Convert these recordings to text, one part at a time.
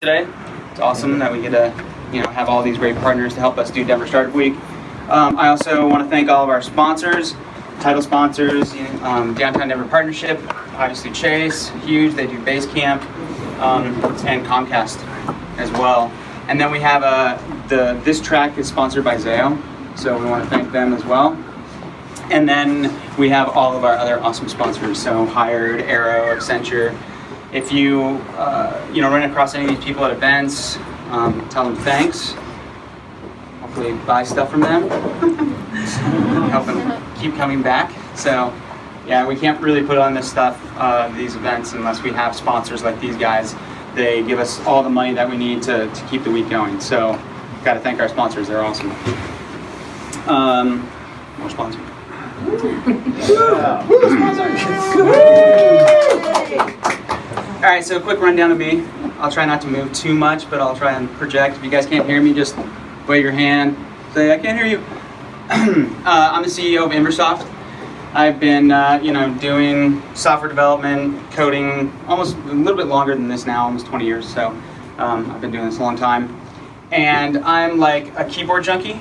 today. It's awesome that we get to have all these great partners to help us do Denver Startup Week. I also want to thank all of our sponsors, title sponsors, Downtown Denver Partnership, obviously Chase, huge, they do Basecamp, and Comcast as well. And then we have this track is sponsored by Zayo, so we want to thank them as well. And then we have all of our other awesome sponsors, so Hired, Arrow, Accenture. If you run across any of these people at events, tell them thanks. Hopefully buy stuff from them. Help them keep coming back. So yeah, we can't really put on this stuff, these events, unless we have sponsors like these guys. They give us all the money that we need to keep the week going. So got to thank our sponsors. They're awesome. More sponsors. All right, so a quick rundown of me. I'll try not to move too much, but I'll try and project. If you guys can't hear me, just wave your hand. Say, I can't hear you. I'm the CEO of Inversoft. I've been, doing software development, coding, almost a little bit longer than this now, almost 20 years. So I've been doing this a long time. And I'm like a keyboard junkie.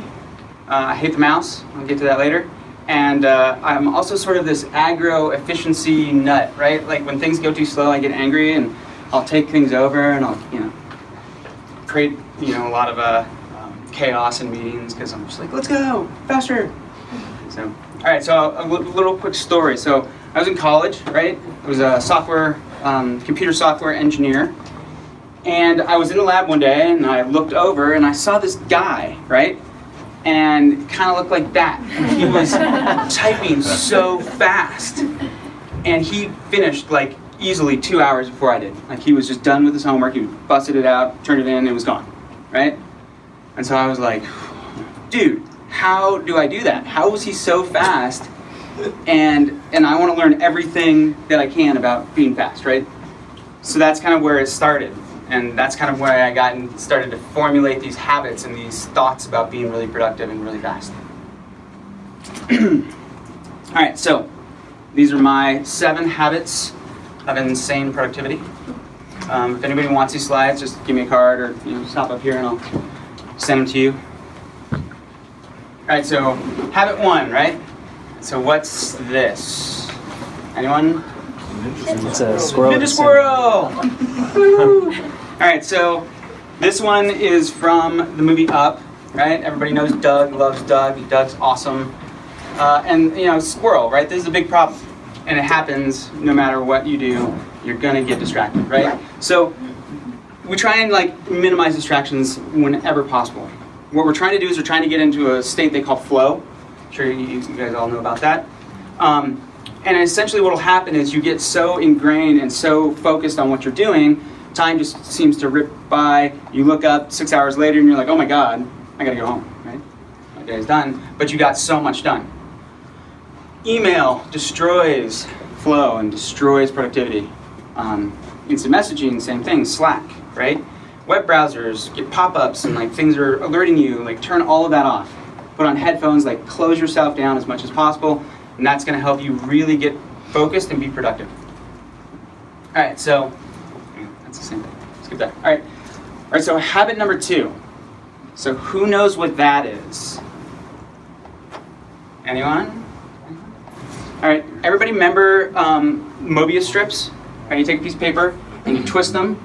I hate the mouse. I'll get to that later. And I'm also sort of this aggro efficiency nut, right? Like when things go too slow, I get angry and I'll take things over and I'll, create, a lot of chaos in meetings because I'm just like, let's go faster. So, all right, so a little quick story. So I was in college, right? I was a computer software engineer. And I was in the lab one day and I looked over and I saw this guy, right? And kind of looked like that. He was typing so fast. And he finished like easily 2 hours before I did. Like he was just done with his homework, he busted it out, turned it in, and it was gone, right? And so I was like, dude, how do I do that? How was he so fast? And I want to learn everything that I can about being fast, right? So that's kind of where it started. And that's kind of where I got and started to formulate these habits and these thoughts about being really productive and really fast. All right, so these are my 7 habits of insane productivity. If anybody wants these slides, just give me a card or stop up here and I'll send them to you. All right, so habit 1, right? So what's this? Anyone? It's a squirrel. Ninja squirrel! All right, so this one is from the movie Up, right? Everybody knows Doug, loves Doug. Doug's awesome. And squirrel, right? This is a big problem. And it happens no matter what you do, you're gonna get distracted, right? So we try and minimize distractions whenever possible. What we're trying to do is we're trying to get into a state they call flow. I'm sure you guys all know about that. And essentially what will happen is you get so ingrained and so focused on what you're doing, time just seems to rip by. You look up 6 hours later and you're like, oh my God, I gotta go home, right? My day's done, but you got so much done. Email destroys flow and destroys productivity. Instant messaging, same thing, Slack, right? Web browsers get pop-ups and things are alerting you, turn all of that off. Put on headphones, close yourself down as much as possible, and that's gonna help you really get focused and be productive. All right, so that's the same thing. Skip that. All right, so habit number 2. So who knows what that is? Anyone? All right, everybody remember Mobius strips? Right, you take a piece of paper and you twist them,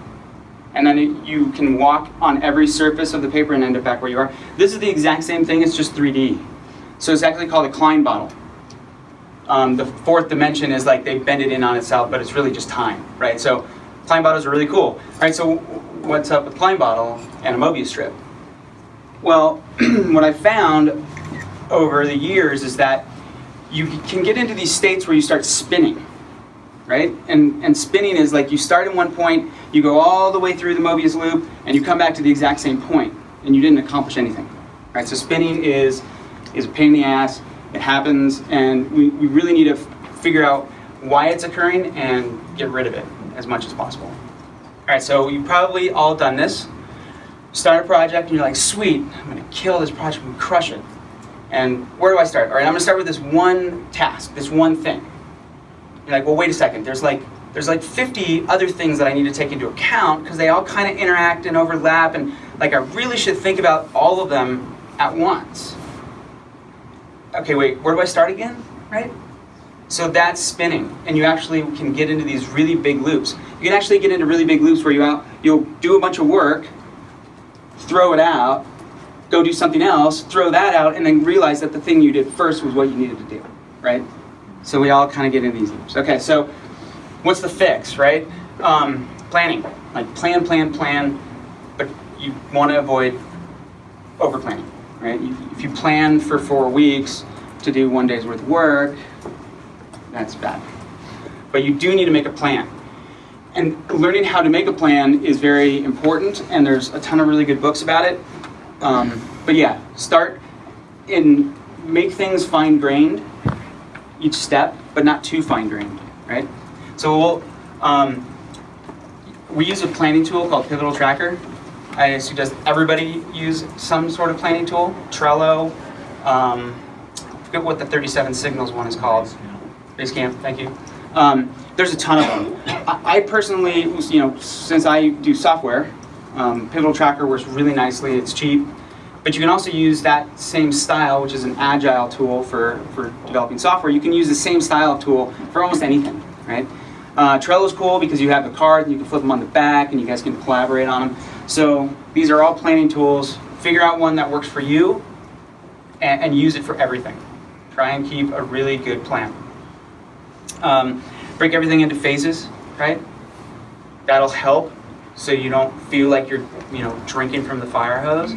and then you can walk on every surface of the paper and end up back where you are. This is the exact same thing, it's just 3D. So it's actually called a Klein bottle. The 4th dimension is they bend it in on itself, but it's really just time, right? So Klein bottles are really cool. All right, so what's up with Klein bottle and a Mobius strip? Well, what I found over the years is that you can get into these states where you start spinning, right? And spinning is you start at one point, you go all the way through the Mobius loop, and you come back to the exact same point, and you didn't accomplish anything. All right, so spinning is a pain in the ass. It happens, and we really need to figure out why it's occurring and get rid of it as much as possible. All right, so you've probably all done this. Start a project, and you're like, sweet, I'm gonna kill this project and crush it. And where do I start? All right, I'm gonna start with this one task, this one thing. You're like, well, wait a second, there's there's like 50 other things that I need to take into account because they all kind of interact and overlap, and like I really should think about all of them at once. Okay, wait, where do I start again, right? So that's spinning, and you actually can get into these really big loops. You can actually get into really big loops where you'll do a bunch of work, throw it out, go do something else, throw that out, and then realize that the thing you did first was what you needed to do, right? So we all kind of get into these loops. Okay, so what's the fix, right? Planning, like plan, but you want to avoid over planning, right? If you plan for 4 weeks to do 1 day's worth of work, that's bad. But you do need to make a plan. And learning how to make a plan is very important, and there's a ton of really good books about it. But yeah, start and make things fine-grained each step, but not too fine-grained, right? So we use a planning tool called Pivotal Tracker. I suggest everybody use some sort of planning tool. Trello, I forget what the 37 Signals one is called. Basecamp, thank you. There's a ton of them. I personally, since I do software, Pivotal Tracker works really nicely. It's cheap, but you can also use that same style, which is an agile tool for developing software. You can use the same style of tool for almost anything, right? Trello's cool because you have the cards and you can flip them on the back and you guys can collaborate on them. So these are all planning tools. Figure out one that works for you and use it for everything. Try and keep a really good plan. Break everything into phases, right? That'll help so you don't feel like you're drinking from the fire hose.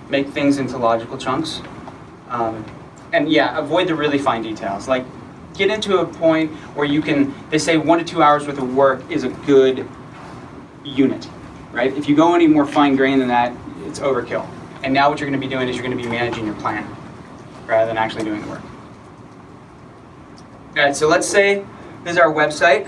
Make things into logical chunks. And yeah, avoid the really fine details. Like, get into a point where they say 1 to 2 hours worth of work is a good unit, right? If you go any more fine-grained than that, it's overkill. And now what you're going to be doing is you're going to be managing your plan rather than actually doing the work. All right, so let's say this is our website.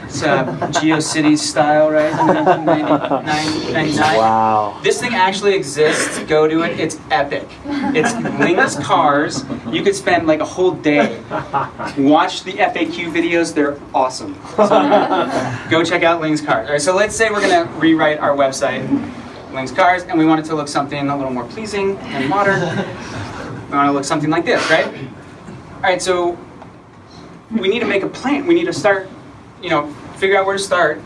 It's GeoCities style, right? 1999. Wow. This thing actually exists. Go to it. It's epic. It's Ling's Cars. You could spend like a whole day. Watch the FAQ videos. They're awesome. So go check out Ling's Cars. All right, so let's say we're going to rewrite our website, Ling's Cars, and we want it to look something a little more pleasing and modern. We want it to look something like this, right? All right, so we need to make a plan. We need to start, figure out where to start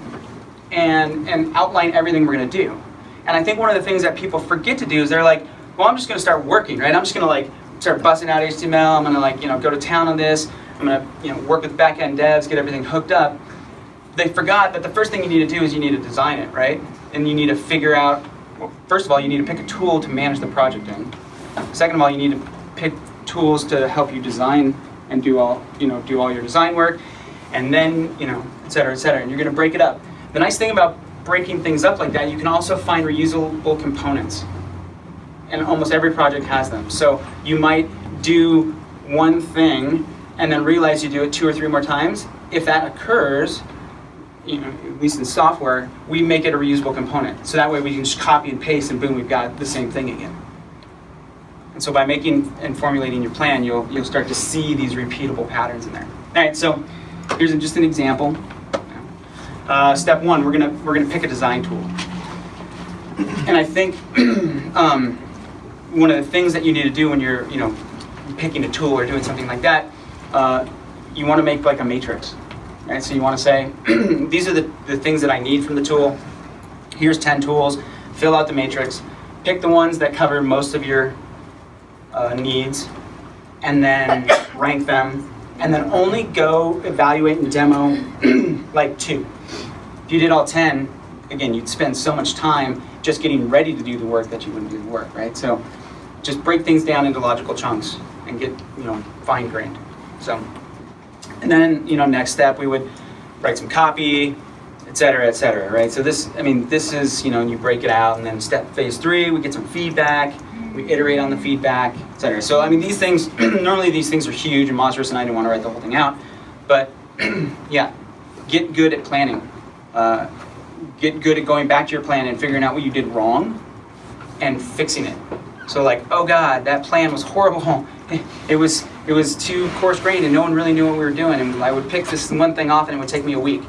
and outline everything we're going to do. And I think one of the things that people forget to do is they're like, well, I'm just going to start working, right? I'm just going to start busting out HTML. I'm going to go to town on this. I'm going to work with back-end devs, get everything hooked up. They forgot that the first thing you need to do is you need to design it, right? And you need to figure out, well, first of all, you need to pick a tool to manage the project in. Second of all, you need to pick tools to help you design and do all your design work, and then, et cetera, and you're going to break it up. The nice thing about breaking things up like that, you can also find reusable components, and almost every project has them. So you might do one thing and then realize you do it 2 or 3 more times. If that occurs, at least in software, we make it a reusable component. So that way we can just copy and paste, and boom, we've got the same thing again. And so by making and formulating your plan, you'll start to see these repeatable patterns in there. All right, so here's just an example. Step 1, we're gonna pick a design tool. And I think one of the things that you need to do when you're picking a tool or doing something like that, you want to make like a matrix, right? So you want to say, these are the things that I need from the tool. Here's 10 tools. Fill out the matrix. Pick the ones that cover most of your needs, and then rank them, and then only go evaluate and demo like 2. If you did all 10, again, you'd spend so much time just getting ready to do the work that you wouldn't do the work, right? So just break things down into logical chunks and get fine-grained. So, and then next step, we would write some copy, et cetera, right? So this is you break it out, and then phase 3, we get some feedback. We iterate on the feedback, et cetera. So these things, normally these things are huge, and monstrous, and I didn't want to write the whole thing out. But yeah, get good at planning. Get good at going back to your plan and figuring out what you did wrong and fixing it. So like, oh God, that plan was horrible. It was it was too coarse-grained and no one really knew what we were doing, and I would pick this one thing off and it would take me a week.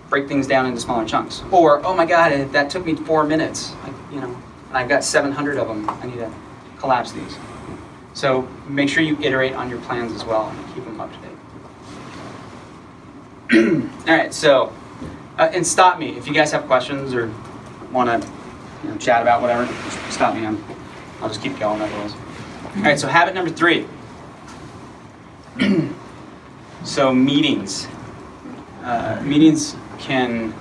Break things down into smaller chunks. Or, oh my God, that took me 4 minutes. And I've got 700 of them. I need to collapse these. So make sure you iterate on your plans as well and keep them up to date. All right, so, and stop me if you guys have questions or want to chat about whatever. Just stop me. I'll just keep going otherwise. All right, so habit number 3. So meetings. Meetings can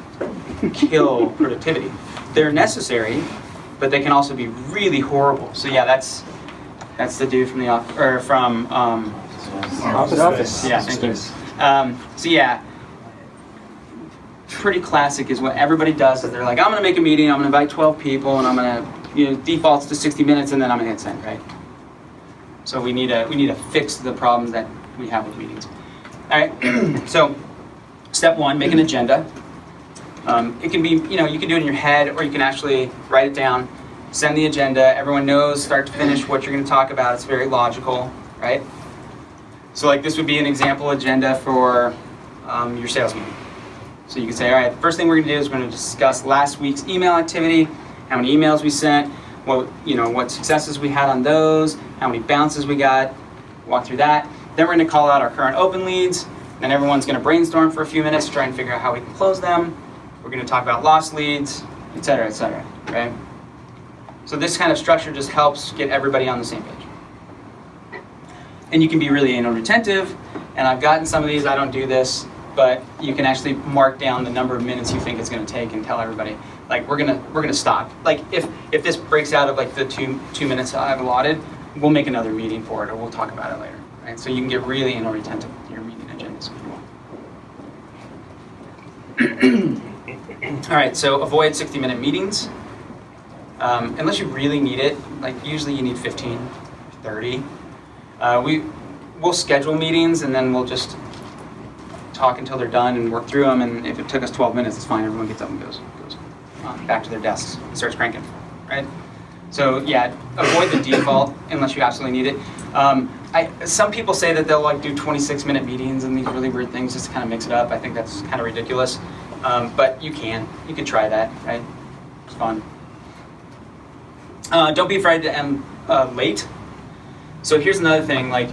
kill productivity. They're necessary, but they can also be really horrible. So yeah, that's the dude from the office. Yeah, thank you. So yeah, pretty classic is what everybody does. Is they're like, I'm going to make a meeting. I'm going to invite 12 people, and I'm going to defaults to 60 minutes, and then I'm going to hit send, right? So we need to fix the problems that we have with meetings. All right. So step 1, make an agenda. It can be, you can do it in your head, or you can actually write it down, send the agenda. Everyone knows start to finish what you're going to talk about. It's very logical, right? So like this would be an example agenda for your sales meeting. So you can say, all right, the first thing we're going to do is we're going to discuss last week's email activity, how many emails we sent, what successes we had on those, how many bounces we got, walk through that. Then we're going to call out our current open leads. Then everyone's going to brainstorm for a few minutes to try and figure out how we can close them. We're going to talk about lost leads, et cetera, right? So this kind of structure just helps get everybody on the same page. And you can be really anal retentive, and I've gotten some of these, I don't do this, but you can actually mark down the number of minutes you think it's going to take and tell everybody, like, we're gonna stop. Like, if this breaks out of like the two minutes I've allotted, we'll make another meeting for it, or we'll talk about it later, right? So you can get really anal retentive with your meeting agendas if you want. All right, so avoid 60-minute meetings. Unless you really need it, like usually you need 15, 30. We'll schedule meetings and then we'll just talk until they're done and work through them, and if it took us 12 minutes, it's fine, everyone gets up and goes back to their desks and starts cranking, right? So yeah, avoid the default unless you absolutely need it. Some people say that they'll like do 26-minute meetings and these really weird things just to kind of mix it up. I think that's kind of ridiculous. But you can try that, right? It's fun. Don't be afraid to end late. So here's another thing, like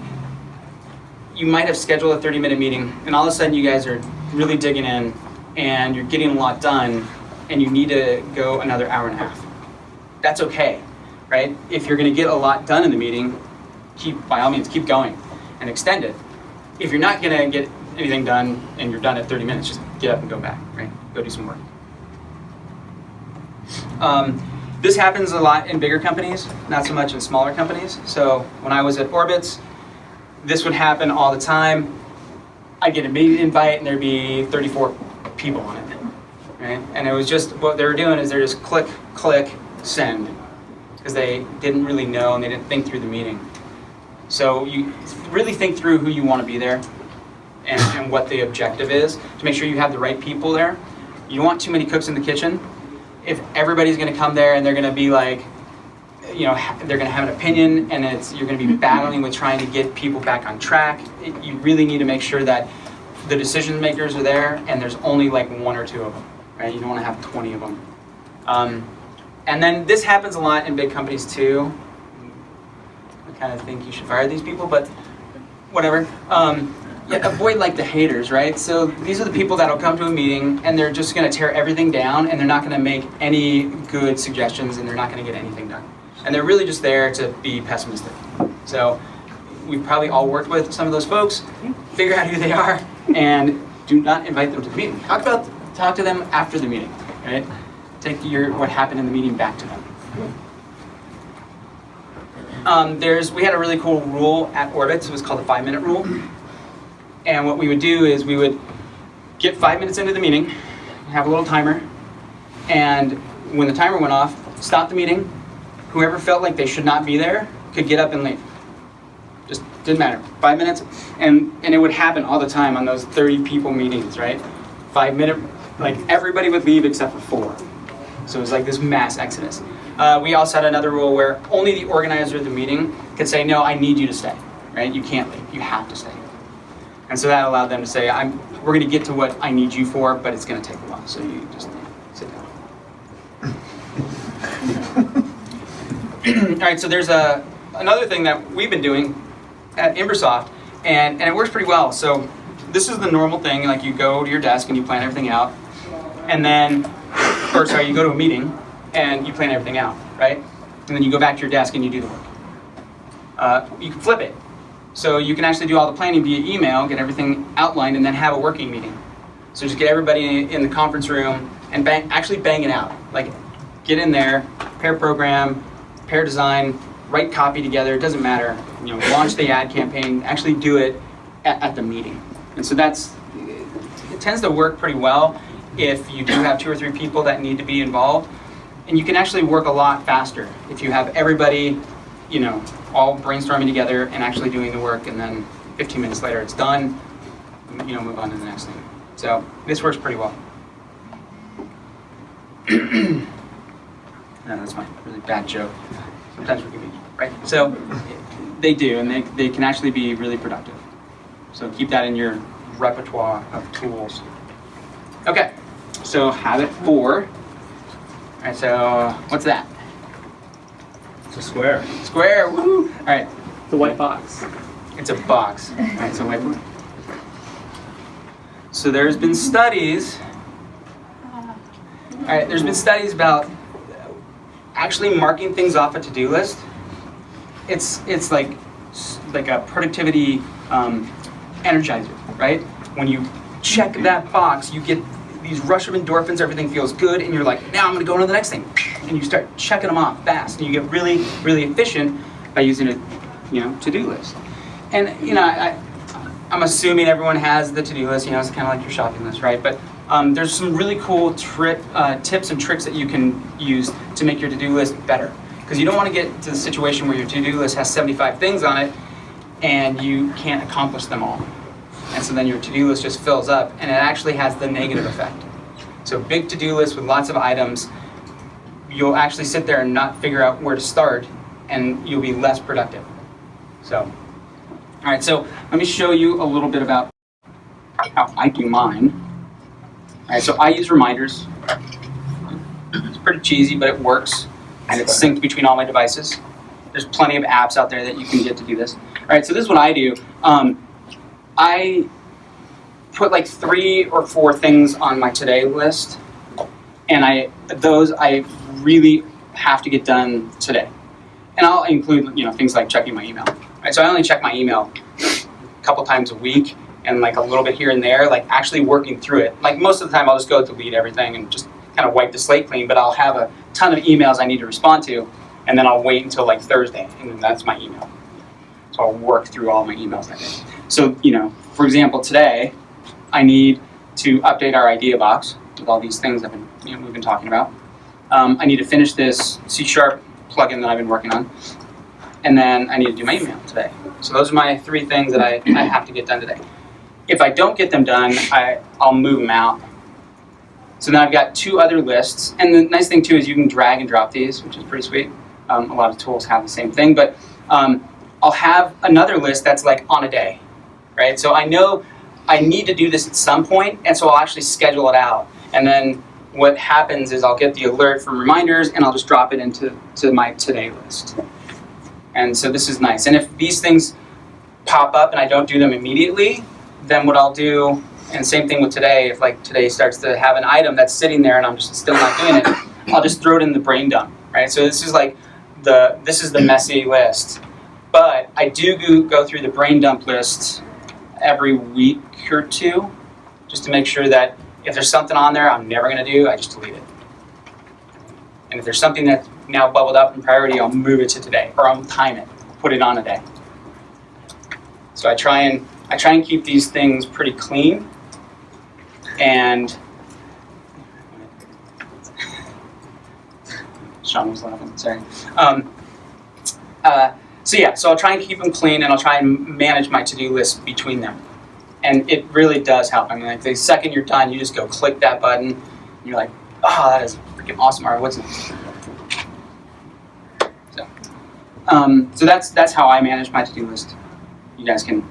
you might have scheduled a 30-minute meeting and all of a sudden you guys are really digging in and you're getting a lot done and you need to go another hour and a half. That's okay, right? If you're gonna get a lot done in the meeting, by all means, keep going and extend it. If you're not gonna get anything done and you're done at 30 minutes, just get up and go back, right? Go do some work. This happens a lot in bigger companies, not so much in smaller companies. So when I was at Orbitz, this would happen all the time. I'd get a meeting invite and there'd be 34 people on it, right? And it was just, what they were doing is they're just click, click, send, because they didn't really know and they didn't think through the meeting. So you really think through who you want to be there and what the objective is to make sure you have the right people there. You don't want too many cooks in the kitchen. If everybody's going to come there and they're going to be like, they're going to have an opinion and you're going to be battling with trying to get people back on track, you really need to make sure that the decision makers are there and there's only like 1 or 2 of them, right? You don't want to have 20 of them. And then this happens a lot in big companies too. I kind of think you should fire these people, but whatever. Avoid like the haters, right? So these are the people that'll come to a meeting and they're just going to tear everything down and they're not going to make any good suggestions and they're not going to get anything done. And they're really just there to be pessimistic. So we've probably all worked with some of those folks. Figure out who they are and do not invite them to the meeting. Talk to them after the meeting, right? Take what happened in the meeting back to them. We had a really cool rule at Orbitz. It was called the 5-minute rule. And what we would do is we would get 5 minutes into the meeting, have a little timer, and when the timer went off, stop the meeting. Whoever felt like they should not be there could get up and leave. Just didn't matter. 5 minutes, and it would happen all the time on those 30 people meetings, right? 5 minute, like everybody would leave except for 4. So it was like this mass exodus. We also had another rule where only the organizer of the meeting could say, no, I need you to stay. right? You can't leave. You have to stay. And so that allowed them to say, we're going to get to what I need you for, but it's going to take a while. So you just sit down. All right, so there's another thing that we've been doing at Imbersoft, and it works pretty well. So this is the normal thing, like you go to your desk and you plan everything out, and then, you go to a meeting and you plan everything out, right? And then you go back to your desk and you do the work. You can flip it. So you can actually do all the planning via email, get everything outlined, and then have a working meeting. So just get everybody in the conference room and actually bang it out. Like, get in there, pair program, pair design, write copy together, it doesn't matter. Launch the ad campaign, actually do it at the meeting. And so it tends to work pretty well if you do have 2 or 3 people that need to be involved. And you can actually work a lot faster if you have everybody, all brainstorming together and actually doing the work, and then 15 minutes later it's done, move on to the next thing. So this works pretty well. No, that's my really bad joke. Sometimes we can be, right? So they do, and they can actually be really productive. So keep that in your repertoire of tools. Okay, so habit 4. All right, so what's that? It's a square. Square, woo! All right. The white box. It's a box. All right, so whiteboard. So there's been studies. All right, there's been studies about actually marking things off a to-do list. It's like a productivity energizer, right? When you check that box, you get these rush of endorphins, everything feels good, and you're like, now I'm gonna go on to the next thing. And you start checking them off fast, and you get really, really efficient by using a to-do list. And I'm assuming everyone has the to-do list, it's kind of like your shopping list, right? But there's some really cool tips and tricks that you can use to make your to-do list better. Because you don't want to get to the situation where your to-do list has 75 things on it, and you can't accomplish them all. And so then your to-do list just fills up, and it actually has the negative effect. So big to-do list with lots of items, you'll actually sit there and not figure out where to start, and you'll be less productive. So, all right, so let me show you a little bit about how I do mine. All right, so I use reminders. It's pretty cheesy, but it works, and it's synced between all my devices. There's plenty of apps out there that you can get to do this. All right, so this is what I do. I put like 3 or 4 things on my today list, and I really have to get done today. And I'll include things like checking my email. Right, so I only check my email a couple times a week, and like a little bit here and there, like actually working through it. Like most of the time I'll just go delete everything and just kind of wipe the slate clean, but I'll have a ton of emails I need to respond to, and then I'll wait until like Thursday, and then that's my email. So I'll work through all my emails that day. So, for example, today I need to update our idea box with all these things we've been talking about. I need to finish this C# plugin that I've been working on, and then I need to do my email today. So those are my 3 things that I have to get done today. If I don't get them done, I'll move them out. So then I've got 2 other lists, and the nice thing too is you can drag and drop these, which is pretty sweet. A lot of tools have the same thing, but I'll have another list that's like on a day, right? So I know I need to do this at some point, and so I'll actually schedule it out. And then what happens is I'll get the alert from reminders, and I'll just drop it into my today list. And so this is nice. And if these things pop up and I don't do them immediately, then what I'll do, and same thing with today, if like today starts to have an item that's sitting there and I'm just still not doing it, I'll just throw it in the brain dump, right? So this is like this is the messy list. But I do go through the brain dump list every week or 2, just to make sure that if there's something on there I'm never going to do, I just delete it. And if there's something that's now bubbled up in priority, I'll move it to today, or I'll time it, put it on a day. So I try and keep these things pretty clean. And Sean was laughing. Sorry. So I'll try and keep them clean, and I'll try and manage my to-do list between them. And it really does help. I mean, like the second you're done, you just go click that button, and you're like, oh, that is freaking awesome. All right, what's next? So that's how I manage my to-do list. you guys can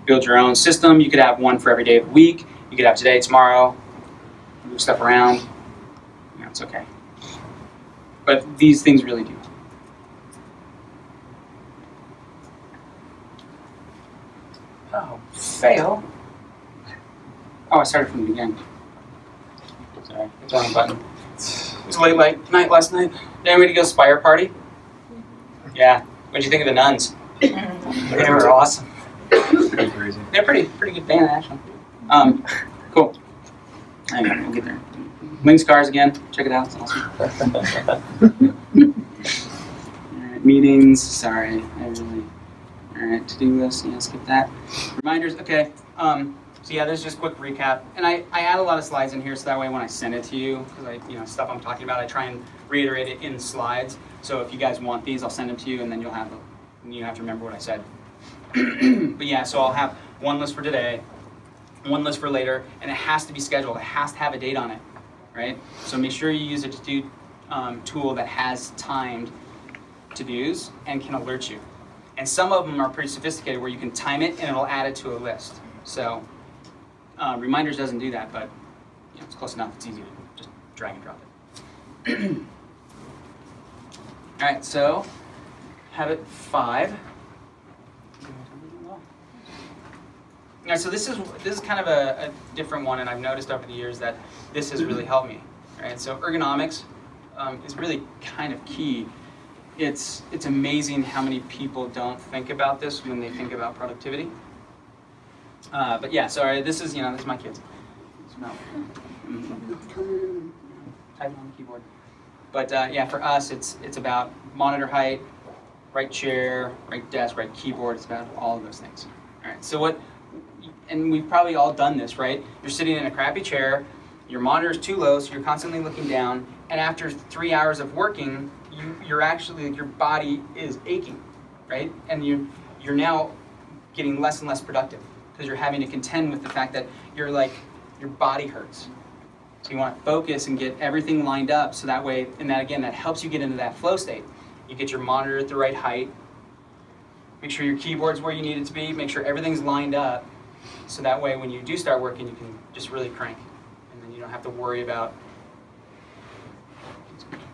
build your own system. You could have one for every day of the week. You could have today, tomorrow, move stuff around. It's okay. But these things really do. Oh, fail. Oh, I started from the beginning. Sorry, it's the wrong button. It was late night last night. Anybody go Spire Party? Yeah. What'd you think of the nuns? They were awesome. Pretty crazy. They're pretty good band, actually. Cool. Anyway, we'll get there. Wings Cars again. Check it out. It's awesome. Alright, meetings. Sorry. Alright, to-do list. Yeah, skip that. Reminders. Okay. So yeah, there's just a quick recap. And I add a lot of slides in here so that way when I send it to you, because stuff I'm talking about, I try and reiterate it in slides. So if you guys want these, I'll send them to you, and then you have to remember what I said. But yeah, so I'll have one list for today, one list for later, and it has to be scheduled. It has to have a date on it, right? So make sure you use a to-do tool that has timed to-dos and can alert you. And some of them are pretty sophisticated where you can time it and it'll add it to a list. So Reminders doesn't do that, but it's close enough. It's easy to just drag and drop it. All right, so habit 5. All right, so this is kind of a different one, and I've noticed over the years that this has really helped me. All right, so ergonomics is really kind of key. It's amazing how many people don't think about this when they think about productivity. But yeah, so this is my kids. Typing on the keyboard. But yeah, for us, it's about monitor height, right chair, right desk, right keyboard. It's about all of those things. All right. So and we've probably all done this, right? You're sitting in a crappy chair, your monitor's too low, so you're constantly looking down, and after 3 hours of working, your body is aching, right? And you're now getting less and less productive because you're having to contend with the fact that your body hurts. So you want to focus and get everything lined up so that way, and that helps you get into that flow state. You get your monitor at the right height, make sure your keyboard's where you need it to be, make sure everything's lined up, so that way when you do start working, you can just really crank. And then you don't have to worry about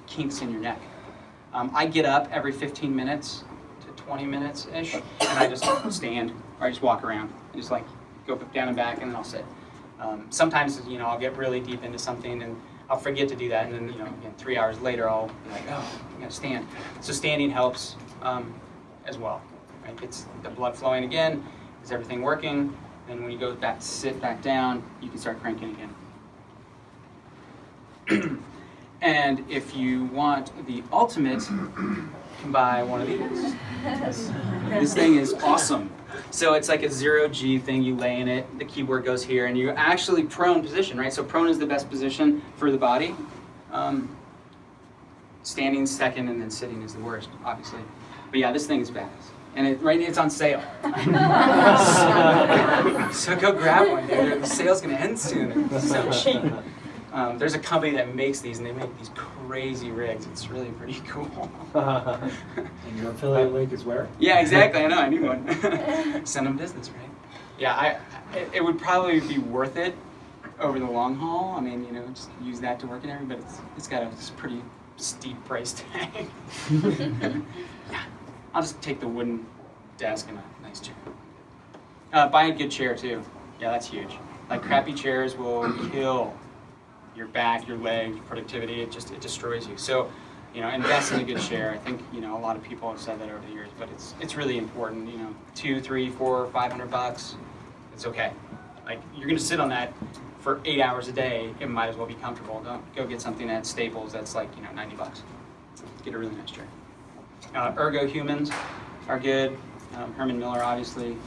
kinks in your neck. I get up every 15 minutes to 20 minutes-ish, and I just stand, or I just walk around. I just go down and back, and then I'll sit. Sometimes, I'll get really deep into something, and I'll forget to do that, and then, again, 3 hours later, I'll be like, oh, I gotta stand. So standing helps as well. Right? Gets the blood flowing again, is everything working, and when you go back, sit back down, you can start cranking again. And if you want the ultimate, you can buy one of these. This thing is awesome. So it's like a 0G thing, you lay in it, the keyboard goes here, and you're actually prone position, right? So prone is the best position for the body. Standing second, and then sitting is the worst, obviously. But yeah, this thing is badass. And it's on sale. So go grab one, dude. The sale's gonna end soon. It's so cheap. There's a company that makes these, and they make these crazy rigs. It's really pretty cool. And your affiliate link is where? Yeah, exactly. I know. I need one. Send them business, right? Yeah, it would probably be worth it over the long haul. I mean, just use that to work and everything, but it's got a pretty steep price tag. Yeah, I'll just take the wooden desk and a nice chair. Buy a good chair too. Yeah, that's huge. Crappy chairs will kill your back, your legs, your productivity. It destroys you. So, invest in a good chair. I think a lot of people have said that over the years, but it's really important. $200, $300, $400, $500. It's okay. You're gonna sit on that for 8 hours a day. It might as well be comfortable. Don't go get something at Staples that's $90. Get a really nice chair. Ergo Humans are good. Herman Miller, obviously.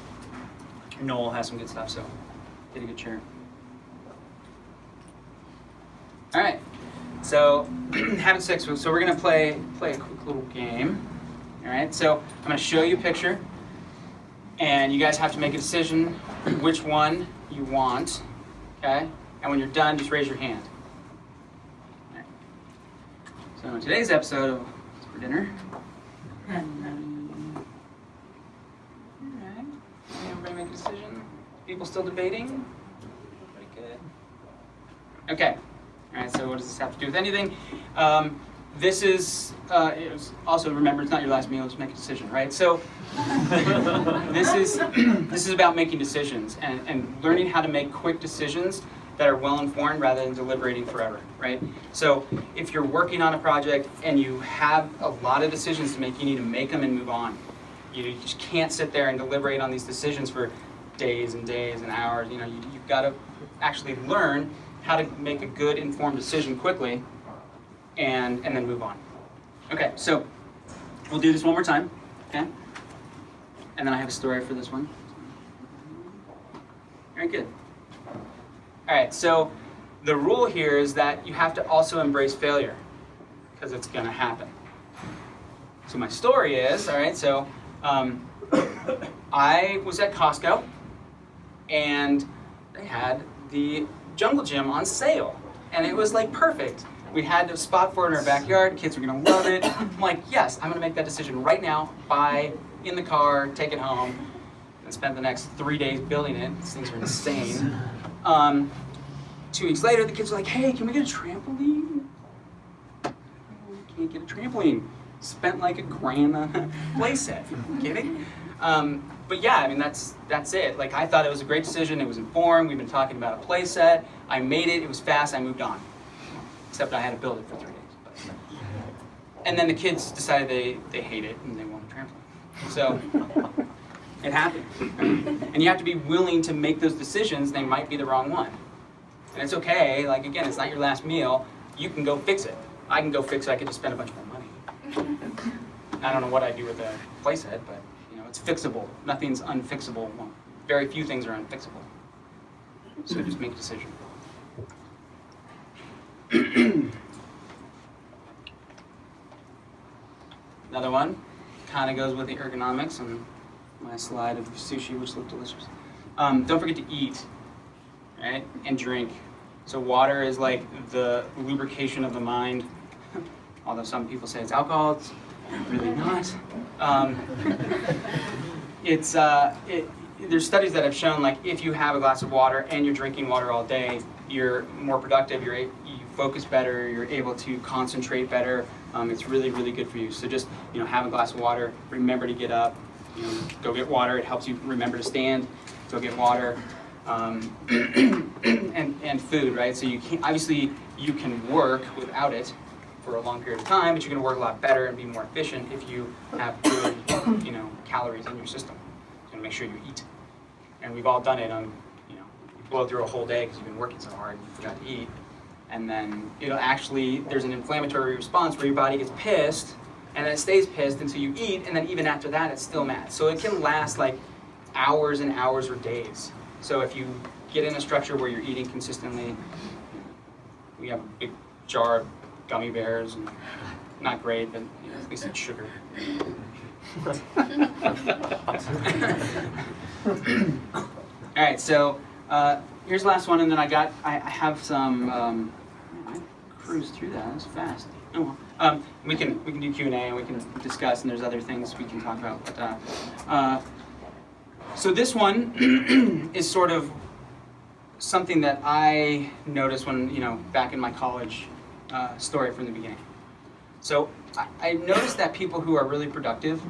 Knoll has some good stuff. So get a good chair. All right, so habit 6. So we're gonna play a quick little game. All right, so I'm gonna show you a picture, and you guys have to make a decision which one you want. Okay, and when you're done, just raise your hand. All right. So in today's episode of What's for Dinner. All right. make a decision? People still debating? Pretty good. Okay. All right, so what does this have to do with anything? This is, also remember, it's not your last meal, just make a decision, right? So this is about making decisions and learning how to make quick decisions that are well informed rather than deliberating forever, right? So if you're working on a project and you have a lot of decisions to make, you need to make them and move on. You just can't sit there and deliberate on these decisions for days and days and hours. You've got to actually learn how to make a good informed decision quickly and then move on. Okay, so we'll do this one more time, okay? And then I have a story for this one. Very good. All right, so the rule here is that you have to also embrace failure because it's gonna happen. So my story is, all right, so I was at Costco and they had the jungle gym on sale and it was like perfect. We had a spot for it in our backyard, kids were gonna love it. I'm like, yes, I'm gonna make that decision right now, buy in the car, take it home, and spend the next 3 days building it. These things are insane. 2 weeks later, the kids were like, hey, can we get a trampoline? We can't get a trampoline. Spent like $1,000 on a play set. Are you kidding? But yeah, I mean, that's it. Like, I thought it was a great decision. It was informed. We've been talking about a play set. I made it. It was fast. I moved on. Except I had to build it for 3 days. But. And then the kids decided they hate it and they want a trampoline. So it happened. Right? And you have to be willing to make those decisions. They might be the wrong one. And it's okay. Like, again, it's not your last meal. You can go fix it. I can go fix it. I could just spend a bunch more money. I don't know what I'd do with a playset, but it's fixable. Nothing's unfixable. Well, very few things are unfixable. So just make a decision. Another one kind of goes with the ergonomics on my slide of sushi, which looked delicious. Don't forget to eat, right? And drink. So water is like the lubrication of the mind. Although some people say it's alcohol, it's really not. There's studies that have shown, like, if you have a glass of water and you're drinking water all day, you're more productive, you focus better, you're able to concentrate better. It's really, really good for you. So just, have a glass of water, remember to get up, go get water. It helps you remember to stand, go get water. And food, right? So obviously you can work without it for a long period of time, but you're going to work a lot better and be more efficient if you have good, calories in your system. You're going to make sure you eat. And we've all done it on, you blow through a whole day because you've been working so hard and you forgot to eat. And then there's an inflammatory response where your body gets pissed and then it stays pissed until you eat, and then even after that it's still mad. So it can last like hours and hours or days. So if you get in a structure where you're eating consistently, we have a big jar of gummy bears, and not great, but at least it's sugar. All right, so here's the last one, and then I have some. I cruised through that. That was fast. Oh well. We can do Q&A and we can discuss, and there's other things we can talk about. But so this one is sort of something that I noticed when back in my college story from the beginning. So I noticed that people who are really productive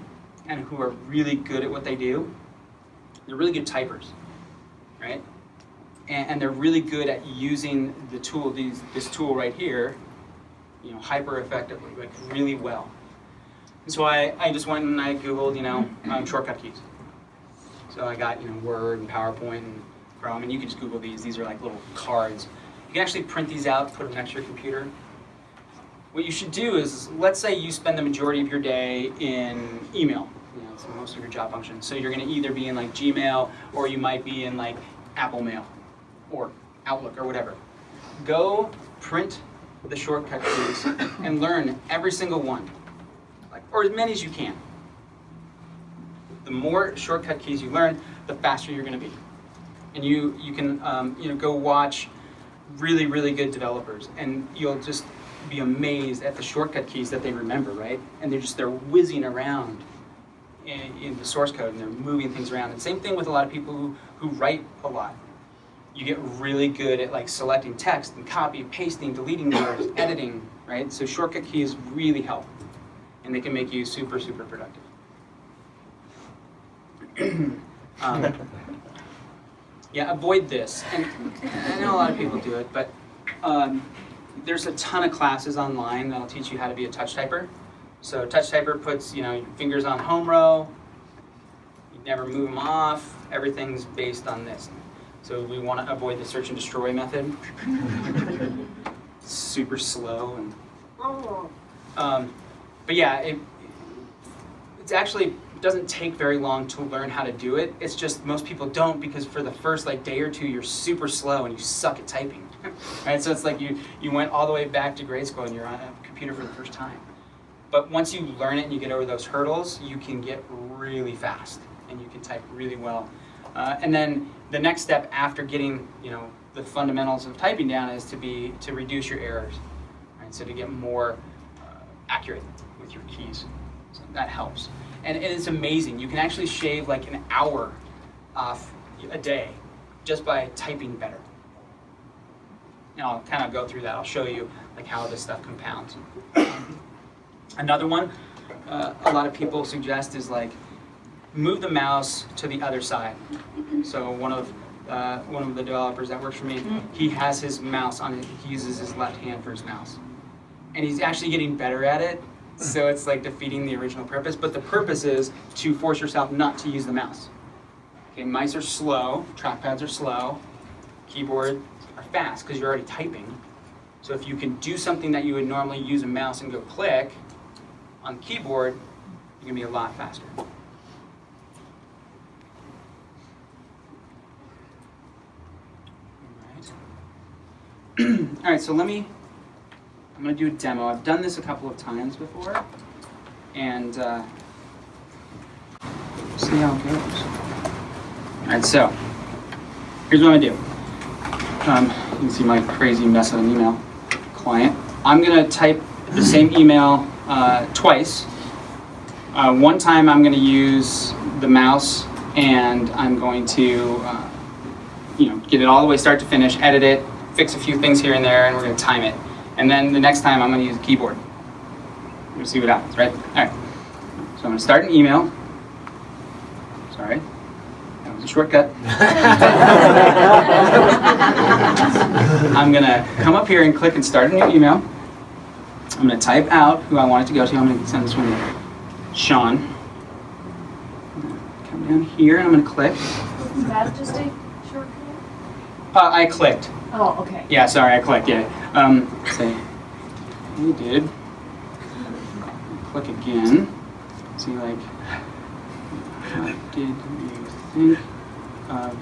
and who are really good at what they do, they're really good typers, right? And they're really good at using the tool, this tool right here, hyper effectively, like really well. And so I just went and I Googled, shortcut keys. So I got, Word and PowerPoint and Chrome, and you can just Google these. These are like little cards. You can actually print these out, put them next to your computer. What you should do is, let's say you spend the majority of your day in email. It's most of your job function. So you're going to either be in like Gmail, or you might be in like Apple Mail, or Outlook, or whatever. Go print the shortcut keys and learn every single one, or as many as you can. The more shortcut keys you learn, the faster you're going to be. And you can go watch really, really good developers, and you'll just be amazed at the shortcut keys that they remember, right? And they're whizzing around in the source code and they're moving things around. And same thing with a lot of people who write a lot. You get really good at like selecting text and copy, pasting, deleting words, editing, right? So shortcut keys really help, and they can make you super, super productive. Yeah, avoid this. And I know a lot of people do it, but there's a ton of classes online that'll teach you how to be a touch typer. So touch typer puts, your fingers on home row. You never move them off. Everything's based on this. So we want to avoid the search and destroy method. Super slow and. But yeah, it's actually doesn't take very long to learn how to do it. It's just most people don't, because for the first day or two you're super slow and you suck at typing. Right? So it's like you went all the way back to grade school and you're on a computer for the first time. But once you learn it and you get over those hurdles, you can get really fast and you can type really well. And then the next step after getting the fundamentals of typing down is to reduce your errors. Right? So to get more accurate with your keys. So that helps. And it's amazing. You can actually shave like an hour off a day just by typing better. And I'll kind of go through that. I'll show you like how this stuff compounds. Another one a lot of people suggest is like move the mouse to the other side. So one of the developers that works for me, he has his mouse on it. He uses his left hand for his mouse, and he's actually getting better at it. So it's like defeating the original purpose, but the purpose is to force yourself not to use the mouse. Okay, mice are slow, trackpads are slow, keyboards are fast because you're already typing. So if you can do something that you would normally use a mouse and go click on the keyboard, you can be a lot faster. All right, so I'm going to do a demo. I've done this a couple of times before, and see how it goes. All right, so here's what I'm going to do. You can see my crazy mess of an email client. I'm going to type the same email twice. One time I'm going to use the mouse, and I'm going to get it all the way start to finish, edit it, fix a few things here and there, and we're going to time it. And then the next time I'm going to use a keyboard. We'll see what happens, right? All right. So I'm going to start an email. Sorry. That was a shortcut. I'm going to come up here and click and start a new email. I'm going to type out who I want it to go to. I'm going to send this one to Sean. I'm going to come down here and I'm going to click. Is that just a shortcut? I clicked. Oh, okay. Yeah, sorry, I clicked, yeah. Say, you did. Click again. See, like, what did you think of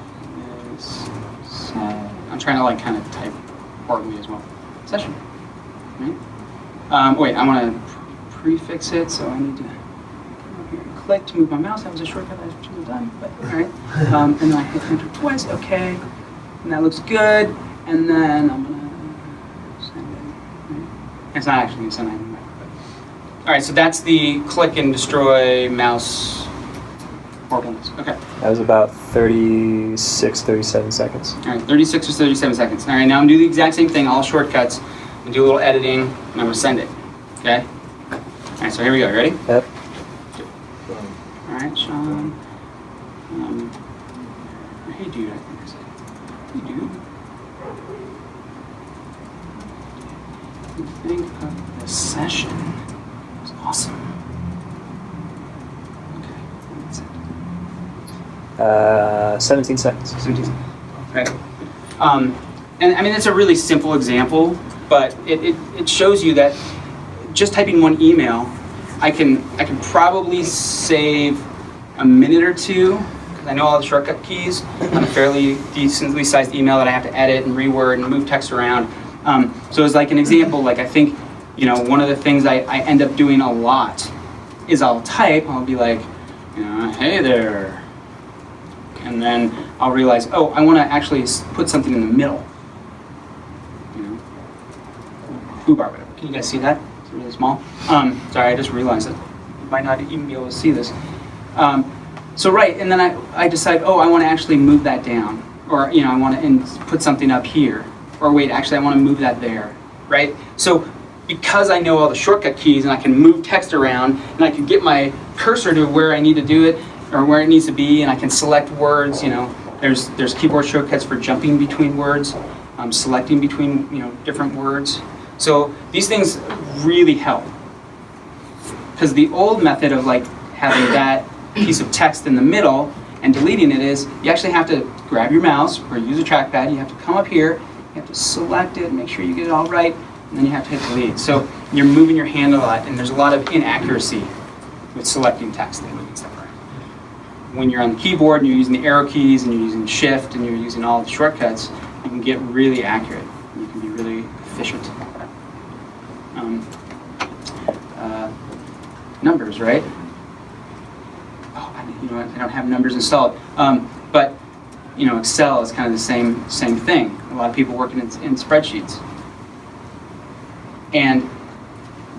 this session? I'm trying to, like, kind of type horribly as well. Session, right? Wait, I want to prefix it, so I need to come up here and click to move my mouse. That was a shortcut I should have done, but all right. And then I hit enter twice, okay. And that looks good. And then I'm going to send it. Right? It's not actually going to send it anyway. All right, so that's the click and destroy mouse horribleness. Okay. That was about 36, 37 seconds. All right, 36 or 37 seconds. All right, now I'm going to do the exact same thing, all shortcuts, and do a little editing, and I'm going to send it. Okay? All right, so here we go. You ready? Yep. All right, Sean. Hey, dude, I think I said. Hey, dude. Think of the session. It was awesome. Okay, that's it. 17 seconds. 17 seconds. Right. And I mean, it's a really simple example, but it shows you that just typing one email, I can probably save a minute or two, because I know all the shortcut keys on a fairly decently sized email that I have to edit and reword and move text around. So as like an example, like I think, one of the things I end up doing a lot is I'll type, I'll be like, hey there. And then I'll realize, oh, I want to actually put something in the middle. Foobar, whatever. Can you guys see that? It's really small. Sorry, I just realized that you might not even be able to see this. So right, and then I decide, oh, I want to actually move that down, or I want to put something up here, or wait, actually I want to move that there, right? So because I know all the shortcut keys and I can move text around and I can get my cursor to where I need to do it or where it needs to be, and I can select words, there's keyboard shortcuts for jumping between words, selecting between different words. So these things really help, because the old method of like having that piece of text in the middle and deleting it is you actually have to grab your mouse or use a trackpad. You have to come up here, you have to select it, make sure you get it all right, and then you have to hit delete. So you're moving your hand a lot, and there's a lot of inaccuracy with selecting text and moving stuff around. When you're on the keyboard and you're using the arrow keys and you're using shift and you're using all the shortcuts, you can get really accurate. You can be really efficient. Numbers, right? Oh, I don't have numbers installed. But Excel is kind of the same thing. A lot of people working in spreadsheets. And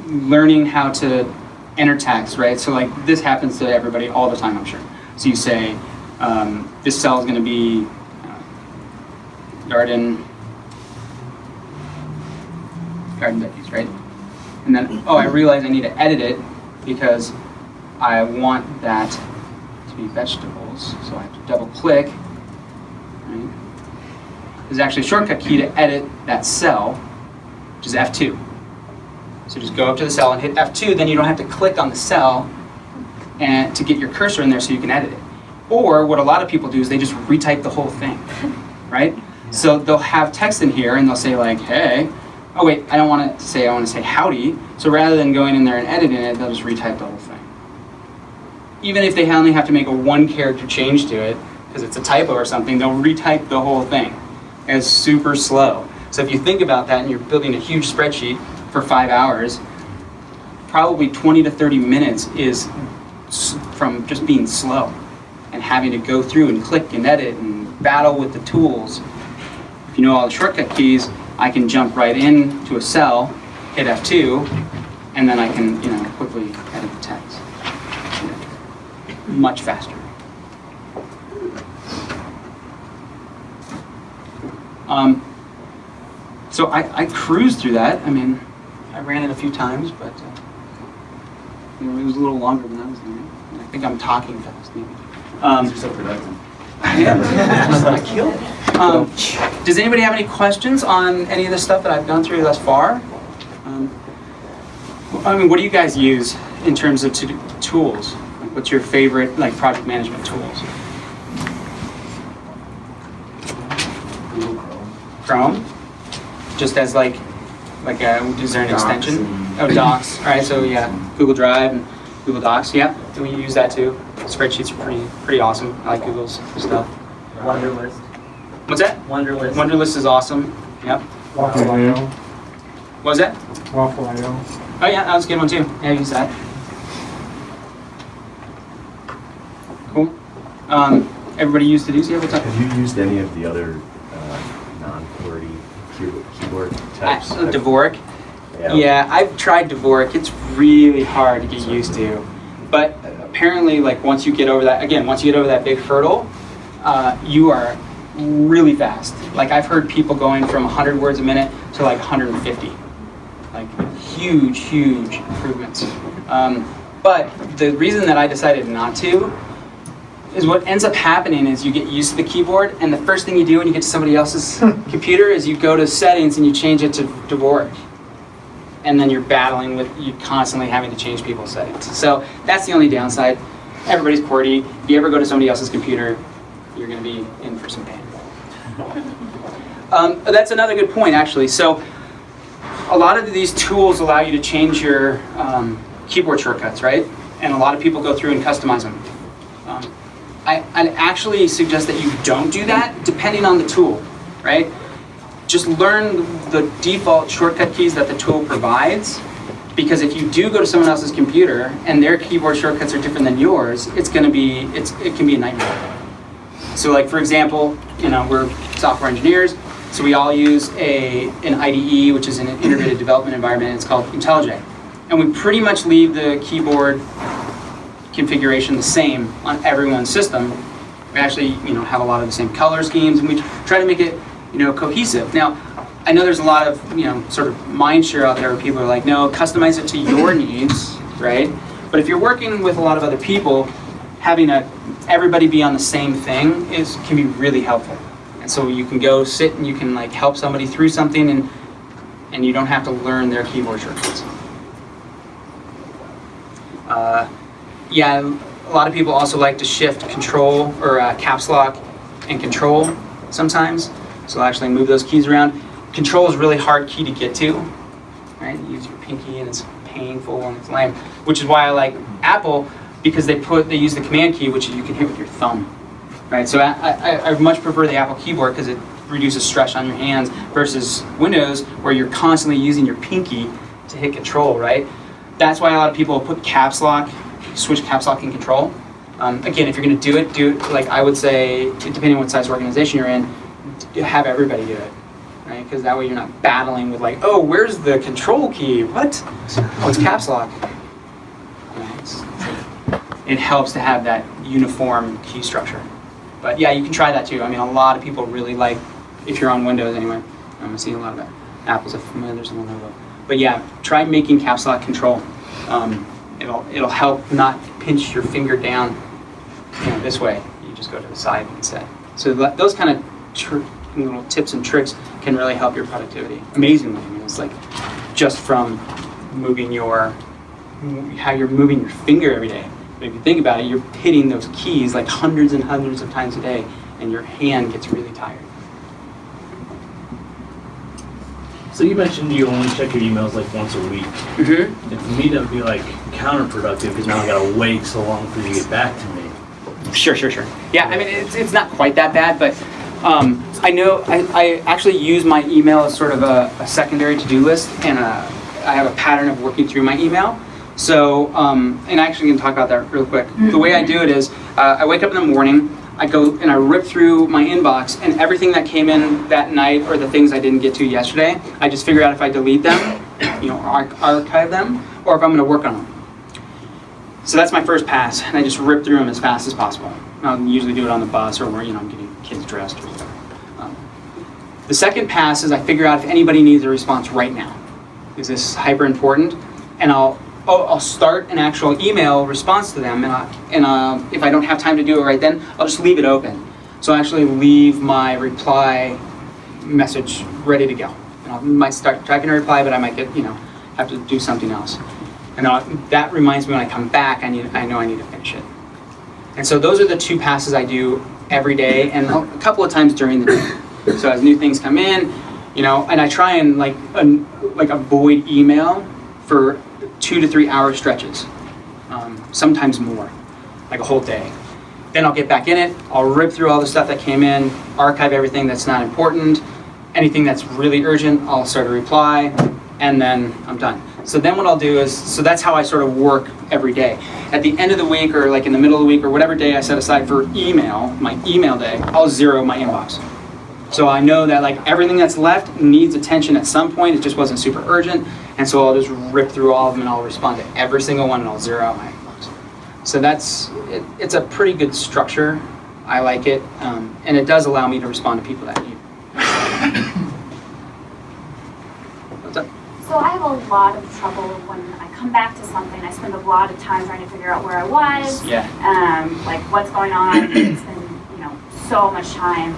learning how to enter text, right? So like this happens to everybody all the time, I'm sure. So you say, this cell is going to be garden veggies, right? And then, oh, I realize I need to edit it because I want that to be vegetables. So I have to double click. Right? There's actually a shortcut key to edit that cell, which is F2. So just go up to the cell and hit F2, then you don't have to click on the cell and to get your cursor in there so you can edit it. Or what a lot of people do is they just retype the whole thing, right? So they'll have text in here and they'll say like, hey, oh wait, I want to say howdy. So rather than going in there and editing it, they'll just retype the whole thing. Even if they only have to make a one character change to it, because it's a typo or something, they'll retype the whole thing. And it's super slow. So if you think about that and you're building a huge spreadsheet for 5 hours, probably 20 to 30 minutes is from just being slow and having to go through and click and edit and battle with the tools. If you know all the shortcut keys, I can jump right into a cell, hit F2, and then I can quickly edit the text. Much faster. So I cruised through that. I mean, I ran it a few times, but it was a little longer than I was doing. And I think I'm talking fast, maybe. You're so productive. I am. I killed it. Does anybody have any questions on any of the stuff that I've gone through thus far? What do you guys use in terms of tools? Like, what's your favorite project management tools? Chrome? Just as is there an extension? Oh, Docs. All right, so yeah, Google Drive and Google Docs. Yeah, we use that too. Spreadsheets are pretty awesome. I like Google's stuff. Wunderlist. What's that? Wunderlist. Wunderlist is awesome. Yep. Waffle.io. What was that? Waffle.io. Oh yeah, that was a good one too. Yeah, I use that. Cool. Everybody use Todosia? What's up? Have you used any of the other non-QWERTY keyboard types? Dvorak. Yeah, I've tried Dvorak. It's really hard to get used to. But apparently, once you get over that big hurdle, you are really fast. I've heard people going from 100 words a minute to 150. Huge improvements. But the reason that I decided not to is what ends up happening is you get used to the keyboard, and the first thing you do when you get to somebody else's computer is you go to settings and you change it to Dvorak. And then you're constantly having to change people's settings. So that's the only downside. Everybody's QWERTY. If you ever go to somebody else's computer, you're going to be in for some pain. That's another good point, actually. So a lot of these tools allow you to change your keyboard shortcuts, right? And a lot of people go through and customize them. I'd actually suggest that you don't do that, depending on the tool, right? Just learn the default shortcut keys that the tool provides, because if you do go to someone else's computer and their keyboard shortcuts are different than yours, it can be a nightmare. So for example, we're software engineers, so we all use an IDE, which is an integrated development environment. It's called IntelliJ. And we pretty much leave the keyboard configuration the same on everyone's system. We actually, have a lot of the same color schemes, and we try to make it, cohesive. Now, I know there's a lot of, sort of mind share out there where people are like, no, customize it to your needs, right? But if you're working with a lot of other people, having everybody be on the same thing can be really helpful. And so you can go sit and you can like help somebody through something, and you don't have to learn their keyboard shortcuts. Yeah, a lot of people also like to shift control or caps lock and control sometimes. So I'll actually move those keys around. Control is a really hard key to get to, right? You use your pinky and it's painful and it's lame, which is why I like Apple, because they use the command key, which you can hit with your thumb, right? So I much prefer the Apple keyboard because it reduces stress on your hands versus Windows, where you're constantly using your pinky to hit control, right? That's why a lot of people put caps lock, switch caps lock and control. Again, if you're going to do it like I would say, depending on what size organization you're in, have everybody do it, right? Because that way you're not battling with like, oh, where's the control key? What? Oh, it's caps lock. Right? It helps to have that uniform key structure. But yeah, you can try that too. I mean, a lot of people really like, if you're on Windows anyway, I'm seeing a lot of that. Apple's a familiar, there's a Lenovo. But yeah, try making caps lock control. It'll help not pinch your finger down this way. You just go to the side instead. So those kind of little tips and tricks can really help your productivity. Amazingly, I mean, it's like just from how you're moving your finger every day. But if you think about it, you're hitting those keys like hundreds and hundreds of times a day, and your hand gets really tired. So you mentioned you only check your emails like once a week. Mm-hmm. And for me, that would be like counterproductive because now I gotta wait so long for you to get back to me. Sure. Yeah, I mean, it's not quite that bad, but I know I actually use my email as sort of a secondary to-do list, and I have a pattern of working through my email. So, and I actually can talk about that real quick. The way I do it is, I wake up in the morning, I go and I rip through my inbox, and everything that came in that night or the things I didn't get to yesterday, I just figure out if I delete them, archive them, or if I'm going to work on them. So that's my first pass, and I just rip through them as fast as possible. I'll usually do it on the bus or where I'm getting kids dressed or whatever. The second pass is I figure out if anybody needs a response right now. Is this hyper important? And I'll start an actual email response to them, and if I don't have time to do it right then, I'll just leave it open. So I actually leave my reply message ready to go. And I might start typing a reply, but I might get have to do something else. And that reminds me when I come back, I know I need to finish it. And so those are the two passes I do every day, and a couple of times during the day. So as new things come in, and I try and avoid email for 2 to 3 hour stretches, sometimes more, like a whole day. Then I'll get back in it, I'll rip through all the stuff that came in, archive everything that's not important, anything that's really urgent, I'll start a reply, and then I'm done. So then what I'll do is, so that's how I sort of work every day. At the end of the week or like in the middle of the week or whatever day I set aside for email, my email day, I'll zero my inbox. So I know that like everything that's left needs attention at some point, it just wasn't super urgent, and so I'll just rip through all of them and I'll respond to every single one and I'll zero out my inbox. So it's a pretty good structure. I like it, and it does allow me to respond to people that need. What's up? So I have a lot of trouble when I come back to something. I spend a lot of time trying to figure out where I was, like what's going on. It's been, so much time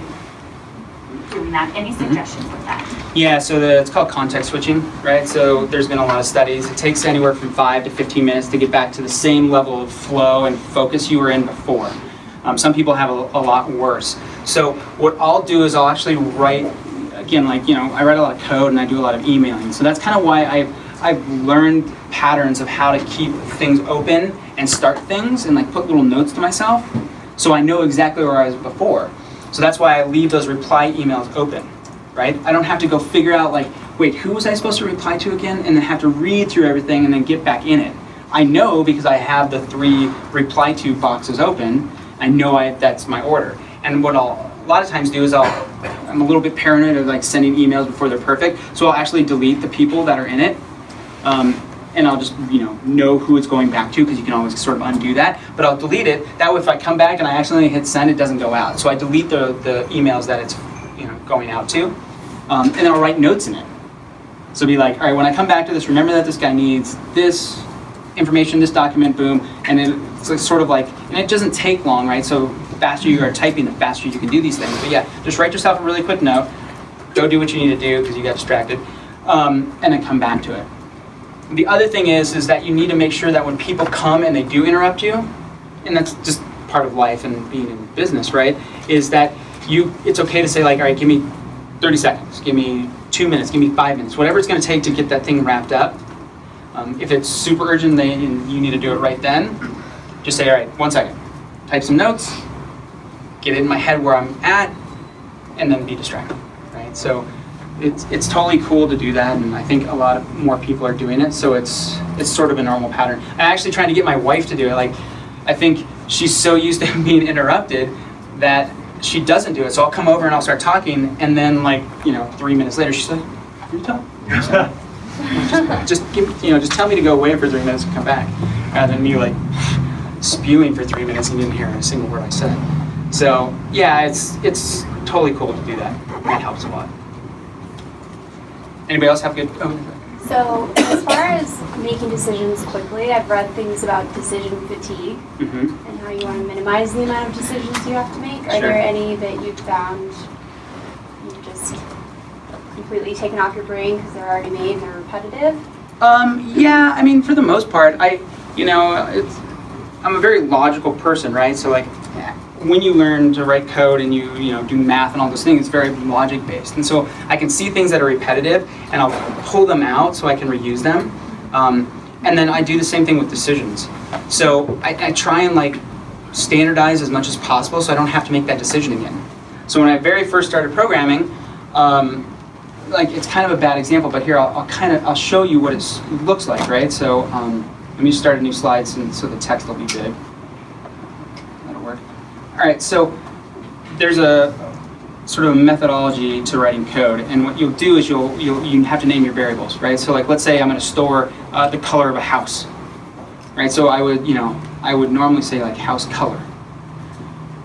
doing that. Any suggestions with that? Yeah, so it's called context switching, right? So there's been a lot of studies. It takes anywhere from 5 to 15 minutes to get back to the same level of flow and focus you were in before. Some people have a lot worse. So what I'll do is I'll actually write, again, I write a lot of code and I do a lot of emailing. So that's kind of why I've learned patterns of how to keep things open and start things and put little notes to myself so I know exactly where I was before. So that's why I leave those reply emails open, right? I don't have to go figure out wait, who was I supposed to reply to again? And then have to read through everything and then get back in it. I know because I have the 3 reply to boxes open, I know that's my order. And what I'll a lot of times do is I'm a little bit paranoid of sending emails before they're perfect, so I'll actually delete the people that are in it. And and I'll just know who it's going back to, because you can always sort of undo that. But I'll delete it. That way, if I come back and I accidentally hit send, it doesn't go out. So I delete the emails that it's going out to, and then I'll write notes in it. So be like, all right, when I come back to this, remember that this guy needs this information, this document, boom, and it's like sort of like, and it doesn't take long, right? So the faster you are typing, the faster you can do these things. But yeah, just write yourself a really quick note, go do what you need to do because you got distracted, and then come back to it. The other thing is that you need to make sure that when people come and they do interrupt you, and that's just part of life and being in business, right? Is that it's okay to say like, all right, give me 30 seconds, give me 2 minutes, give me 5 minutes, whatever it's going to take to get that thing wrapped up. If it's super urgent and you need to do it right then, just say, all right, 1 second, type some notes, get it in my head where I'm at, and then be distracted, right? So it's totally cool to do that, and I think a lot more people are doing it, so it's sort of a normal pattern. I'm actually trying to get my wife to do it. Like, I think she's so used to being interrupted that she doesn't do it. So I'll come over and I'll start talking, and then 3 minutes later, she's like, "What are you talking?" Just tell me to go away for 3 minutes and come back, rather than me spewing for 3 minutes and you didn't hear a single word I said. So yeah, it's totally cool to do that. That helps a lot. Anybody else have good? So as far as making decisions quickly, I've read things about decision fatigue and how you want to minimize the amount of decisions you have to make. Are there any that you've found you've just completely taken off your brain because they're already made and they're repetitive? Yeah, I mean, for the most part, I'm a very logical person, right? So when you learn to write code and you do math and all those things, it's very logic based. And so I can see things that are repetitive and I'll pull them out so I can reuse them. And then I do the same thing with decisions. So I try and standardize as much as possible so I don't have to make that decision again. So when I very first started programming, it's kind of a bad example, but here I'll show you what it looks like, right? So let me start a new slide so the text will be big. That'll work. All right, so there's a sort of a methodology to writing code, and what you'll do is you have to name your variables, right? So let's say I'm going to store the color of a house, right? So I would normally say house color,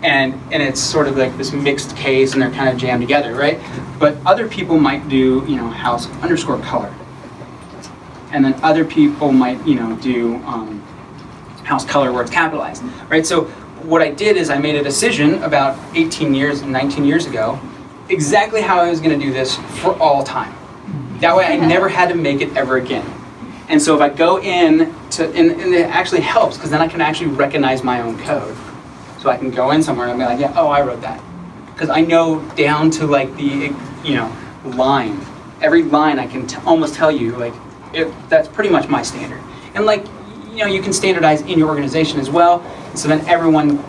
and it's sort of this mixed case, and they're kind of jammed together, right? But other people might do house underscore color, and then other people might do house color where it's capitalized, right? So what I did is I made a decision about 19 years ago, exactly how I was going to do this for all time. That way I never had to make it ever again. And so if I go in and it actually helps, because then I can actually recognize my own code. So I can go in somewhere and I'll be like, yeah, oh, I wrote that. Because I know down to the line. Every line I can almost tell you, that's pretty much my standard. And you can standardize in your organization as well, so then everyone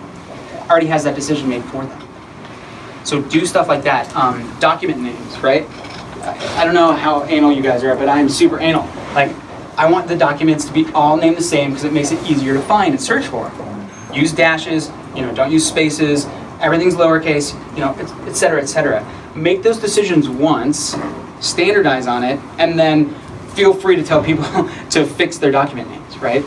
already has that decision made for them. So do stuff like that. Document names, right? I don't know how anal you guys are, but I'm super anal. I want the documents to be all named the same because it makes it easier to find and search for. Use dashes, don't use spaces, everything's lowercase, et cetera, et cetera. Make those decisions once, standardize on it, and then feel free to tell people to fix their document names, right?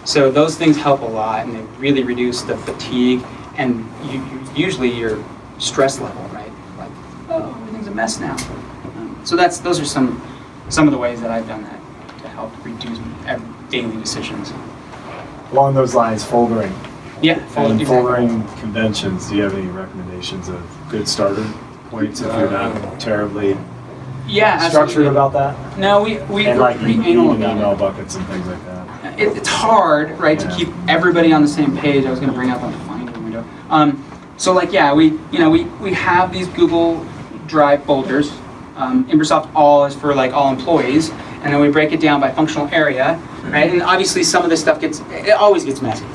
So those things help a lot, and they really reduce the fatigue and usually your stress level, right? Oh, everything's a mess now. So those are some of the ways that I've done that to help reduce daily decisions. Along those lines, foldering. Yeah, foldering conventions. Do you have any recommendations of good starter points if you're not terribly structured about that? No, we anal about email buckets and things like that. It's hard, right, to keep everybody on the same page. I was going to bring up on the Finder window. We have these Google Drive folders. Microsoft All is for all employees, and then we break it down by functional area, right? And obviously some of this stuff always gets messy.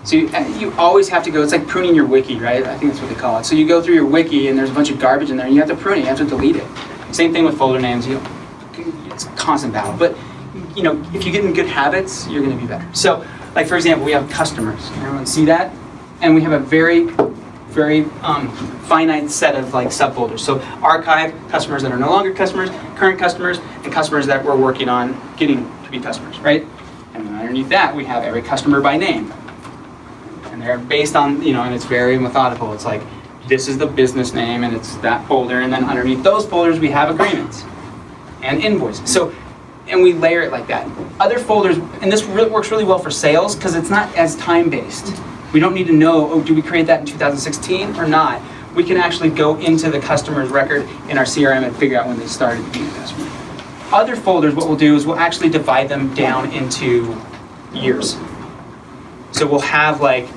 So you always have to go, it's like pruning your wiki, right? I think that's what they call it. So you go through your wiki and there's a bunch of garbage in there and you have to prune it, you have to delete it. Same thing with folder names, it's a constant battle. But if you get in good habits, you're gonna be better. So for example, we have customers, everyone see that? And we have a very, very finite set of subfolders. So archive, customers that are no longer customers, current customers, and customers that we're working on getting to be customers, right? underneath that, we have every customer by name. And they're based on, and it's very methodical. It's like, this is the business name, and it's that folder, and then underneath those folders, we have agreements and invoices. So, and we layer it like that. Other folders, and this works really well for sales, because it's not as time-based. We don't need to know, do we create that in 2016 or not? We can actually go into the customer's record in our CRM and figure out when they started being a customer. Other folders, what we'll do is we'll actually divide them down into years. So we'll have like,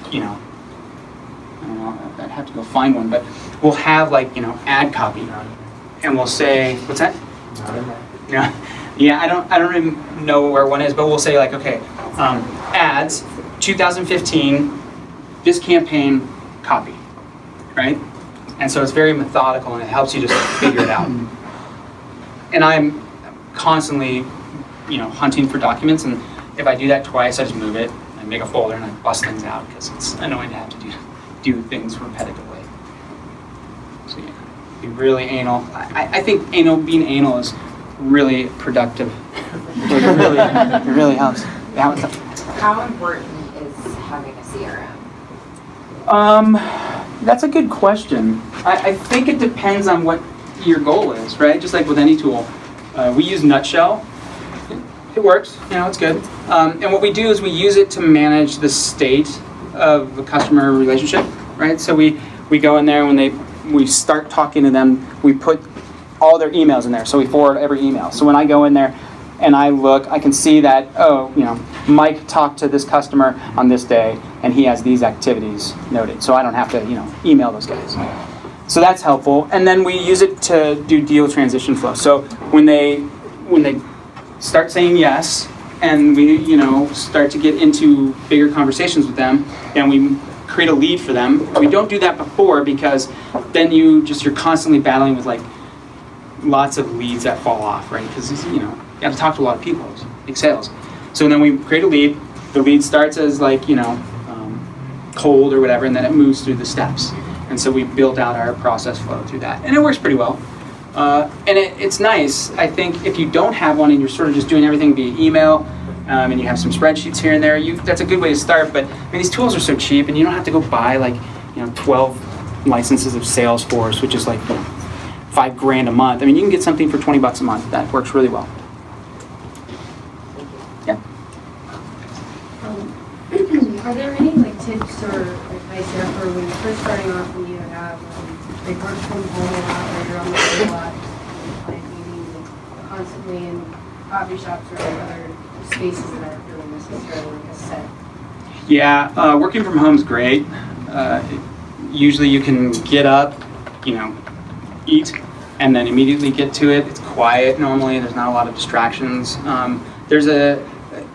I don't know, I'd have to go find one, but we'll have like, ad copy. And we'll say, what's that? Yeah, I don't even know where one is, but we'll say like, okay, ads, 2015, this campaign, copy, right? And so it's very methodical, and it helps you just figure it out. And I'm constantly, hunting for documents, and if I do that twice, I just move it, I make a folder, and I bust things out, because it's annoying to have to do things repetitively. So yeah, be really anal. I think being anal is really productive. It really helps. How important is having a CRM? That's a good question. I think it depends on what your goal is, right? Just like with any tool. We use Nutshell. It works, it's good. And what we do is we use it to manage the state of the customer relationship, right? So we go in there when we start talking to them, we put all their emails in there. So we forward every email. So when I go in there and I look, I can see that, Mike talked to this customer on this day, and he has these activities noted. So I don't have to, email those guys. So that's helpful. And then we use it to do deal transition flow. So when they start saying yes, and we, start to get into bigger conversations with them, and we create a lead for them. We don't do that before, because then you're constantly battling with like lots of leads that fall off, right? Because you have to talk to a lot of people, it's big sales. So then we create a lead. The lead starts as like cold or whatever, and then it moves through the steps. And so we built out our process flow through that, and it works pretty well. And it's nice. I think if you don't have one and you're sort of just doing everything via email, and you have some spreadsheets here and there, that's a good way to start. But these tools are so cheap, and you don't have to go buy like 12 licenses of Salesforce, which is like $5,000 a month. You can get something for $20 a month. That works really well. Yeah. Are there any tips or advice there for when you're first starting off, when you have work from home a lot, or you're on the road a lot, maybe constantly in coffee shops or other spaces that aren't really necessarily a set? Yeah, working from home is great. Usually you can get up, eat, and then immediately get to it. It's quiet normally. There's not a lot of distractions.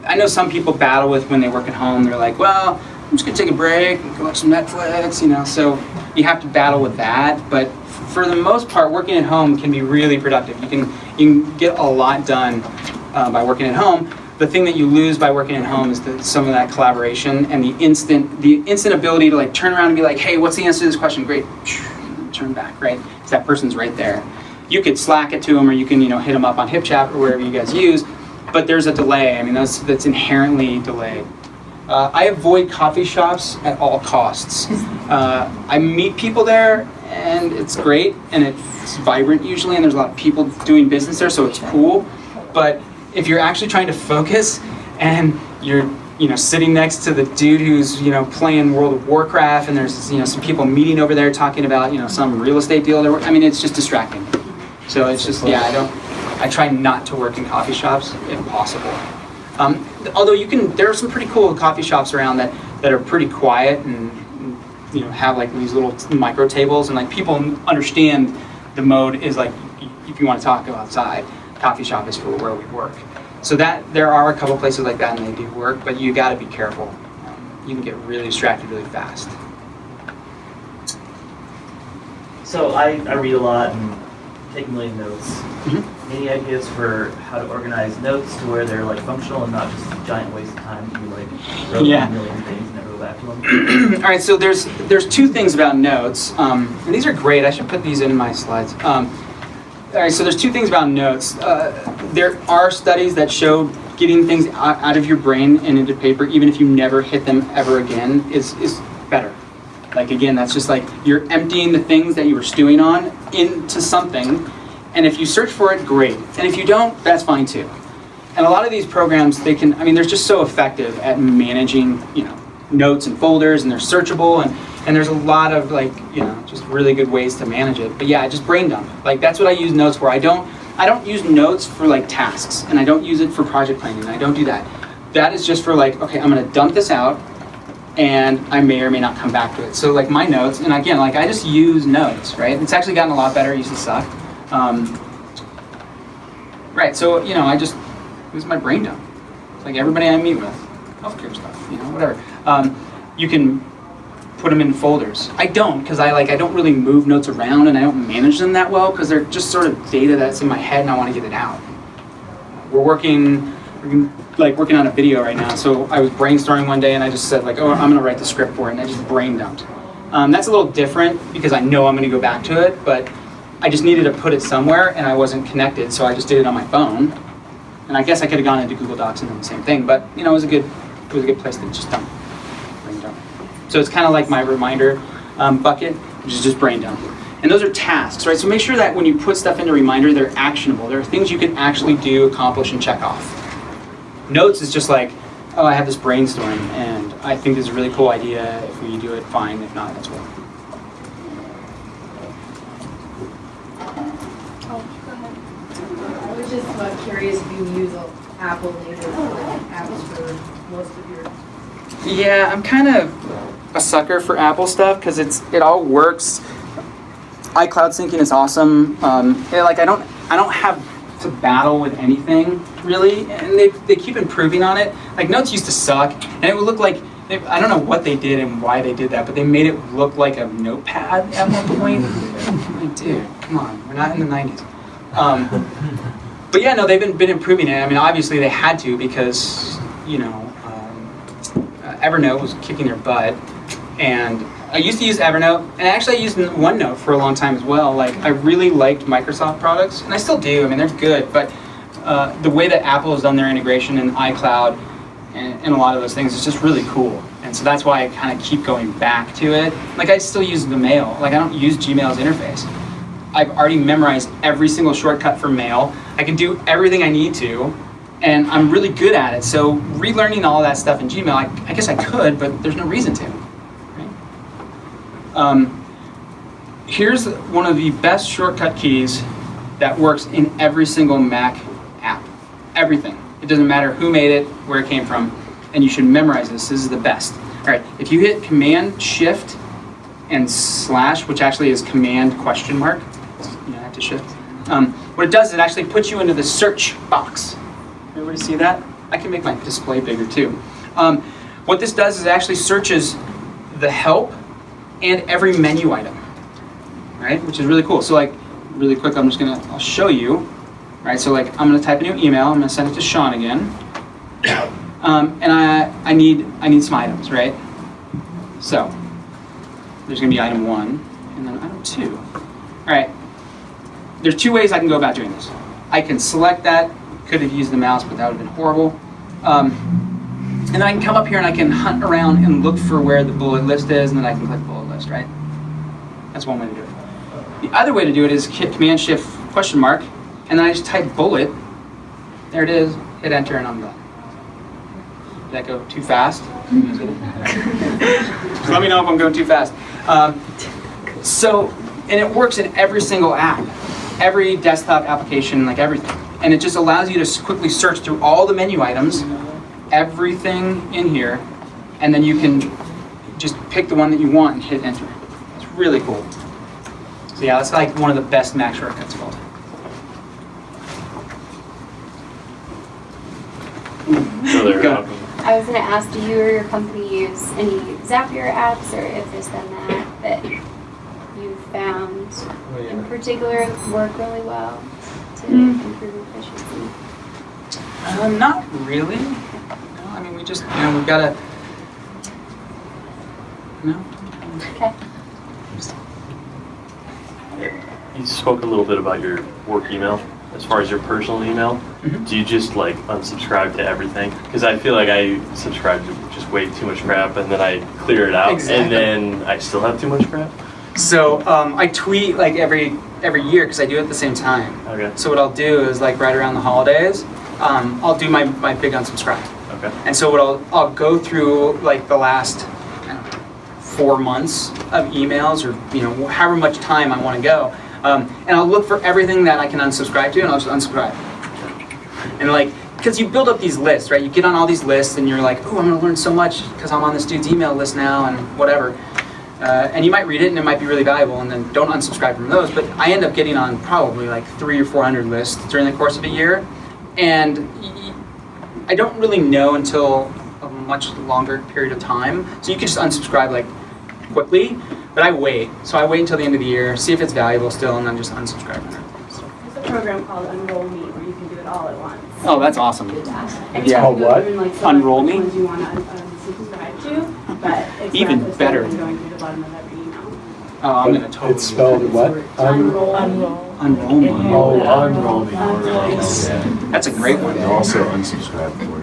I know some people battle with when they work at home. They're like, well, I'm just gonna take a break and watch some Netflix, so you have to battle with that. But for the most part, working at home can be really productive. You can get a lot done by working at home. The thing that you lose by working at home is some of that collaboration and the instant ability to turn around and be like, hey, what's the answer to this question? Great, turn back, right? Because that person's right there. You could Slack it to them, or you can hit them up on HipChat or wherever you guys use. But there's a delay. That's inherently delayed. I avoid coffee shops at all costs. I meet people there, and it's great, and it's vibrant usually, and there's a lot of people doing business there, so it's cool. But if you're actually trying to focus, and you're sitting next to the dude who's playing World of Warcraft, and there's some people meeting over there talking about some real estate deal, it's just distracting. So it's just I try not to work in coffee shops if possible. Although there are some pretty cool coffee shops around that are pretty quiet and have these little micro tables, and people understand the mode is if you want to talk outside, coffee shop is for where we work. So that there are a couple places like that, and they do work, but you got to be careful. You can get really distracted really fast. So I read a lot and take a million notes. Mm-hmm. Any ideas for how to organize notes to where they're functional and not just a giant waste of time? You wrote a million things and never go back to them. All right, so there's two things about notes, and these are great. I should put these in my slides. All right, so there's two things about notes. There are studies that show getting things out of your brain and into paper, even if you never hit them ever again, is better. Like again, that's just like you're emptying the things that you were stewing on into something, and if you search for it, great. And if you don't, that's fine too. And a lot of these programs, they're just so effective at managing, notes and folders, and they're searchable, and there's a lot of just really good ways to manage it. But yeah, just brain dump. Like that's what I use notes for. I don't use notes for like tasks, and I don't use it for project planning. I don't do that. That is just for like, okay, I'm gonna dump this out, and I may or may not come back to it. So like my notes, and again, like I just use notes, right? It's actually gotten a lot better. It used to suck. Right, so I just use my brain dump. It's like everybody I meet with, healthcare stuff, whatever. You can put them in folders. I don't, because I don't really move notes around, and I don't manage them that well because they're just sort of data that's in my head and I want to get it out. We're working on a video right now, so I was brainstorming one day and I just said like, oh, I'm going to write the script for it, and I just brain dumped. That's a little different because I know I'm going to go back to it, but I just needed to put it somewhere and I wasn't connected, so I just did it on my phone. And I guess I could have gone into Google Docs and done the same thing, but it was a good place to just dump. Brain dump. So it's kind of like my reminder bucket, which is just brain dump. And those are tasks, right? So make sure that when you put stuff into Reminder, they're actionable. There are things you can actually do, accomplish, and check off. Notes is just like, oh, I have this brainstorm, and I think this is a really cool idea. If we do it, fine. If not, that's well. I was just curious if you use Apple native apps for most of your. Yeah, I'm kind of a sucker for Apple stuff because it all works. iCloud syncing is awesome. I don't have to battle with anything really, and they keep improving on it. Like Notes used to suck, and it would look like I don't know what they did and why they did that, but they made it look like a notepad at one point. Like, dude, come on, we're not in the 90s. But yeah, no, they've been improving it. I mean, obviously they had to because Evernote was kicking their butt, and I used to use Evernote, and actually I used OneNote for a long time as well. Like I really liked Microsoft products, and I still do. I mean, they're good, but the way that Apple has done their integration in iCloud and a lot of those things is just really cool. And so that's why I kind of keep going back to it. Like I still use the mail. Like I don't use Gmail's interface. I've already memorized every single shortcut for mail. I can do everything I need to, and I'm really good at it. So relearning all of that stuff in Gmail, I guess I could, but there's no reason to. Right? Here's one of the best shortcut keys that works in every single Mac app. Everything. It doesn't matter who made it, where it came from, and you should memorize this. This is the best. All right, if you hit Command, Shift, and / which actually is Command ? You have to shift. What it does is it actually puts you into the search box. Everybody see that? I can make my display bigger too. What this does is it actually searches the help and every menu item, right? Which is really cool. So like, really quick, I'll show you. Right, so like I'm gonna type a new email. I'm gonna send it to Sean again, and I need some items, right? So there's gonna be item 1 and then item 2. All right. There's 2 ways I can go about doing this. I can select that. Could have used the mouse, but that would have been horrible. And then I can come up here and I can hunt around and look for where the bullet list is, and then I can click bullet list, right? That's one way to do it. The other way to do it is hit Command Shift ? And then I just type bullet. There it is. Hit enter and I'm done. Did that go too fast? Just let me know if I'm going too fast. And it works in every single app, every desktop application, like everything. And it just allows you to quickly search through all the menu items, everything in here, and then you can just pick the one that you want and hit enter. It's really cool. So yeah, that's like one of the best Mac shortcuts of all time. I was going to ask, do you or your company use any Zapier apps or if this then that you found in particular work really well to improve efficiency? Not really. No, I mean, we just, we've got to, Okay. You spoke a little bit about your work email. as far as your personal email, do you just like unsubscribe to everything? Because I feel like I subscribe to just way too much crap, and then I clear it out, and then I still have too much crap. So I tweet like every year because I do it at the same time. Okay. So what I'll do is like right around the holidays, I'll do my big unsubscribe. Okay. And so what I'll go through like the last 4 months of emails, or however much time I want to go, and I'll look for everything that I can unsubscribe to, and I'll just unsubscribe. And like, because you build up these lists, right? You get on all these lists, and you're like, oh, I'm going to learn so much because I'm on this dude's email list now, and whatever. And you might read it, and it might be really valuable, and then don't unsubscribe from those. But I end up getting on probably like 300 or 400 lists during the course of a year, and I don't really know until a much longer period of time. So you can just unsubscribe like quickly, but I wait. So I wait until the end of the year, see if it's valuable still, and then just unsubscribe. So. There's a program called Unroll Me where you can do it all at once. Oh, that's awesome. And Yeah. you What? can, like, select Unroll which Me? ones you want to unsubscribe to, but it's Even not the same better. as going through the bottom of every email. Oh, I'm gonna totally. It's spelled what? Unroll. Unroll Me. Oh, unroll me. That's a great one. They'll also unsubscribe for you.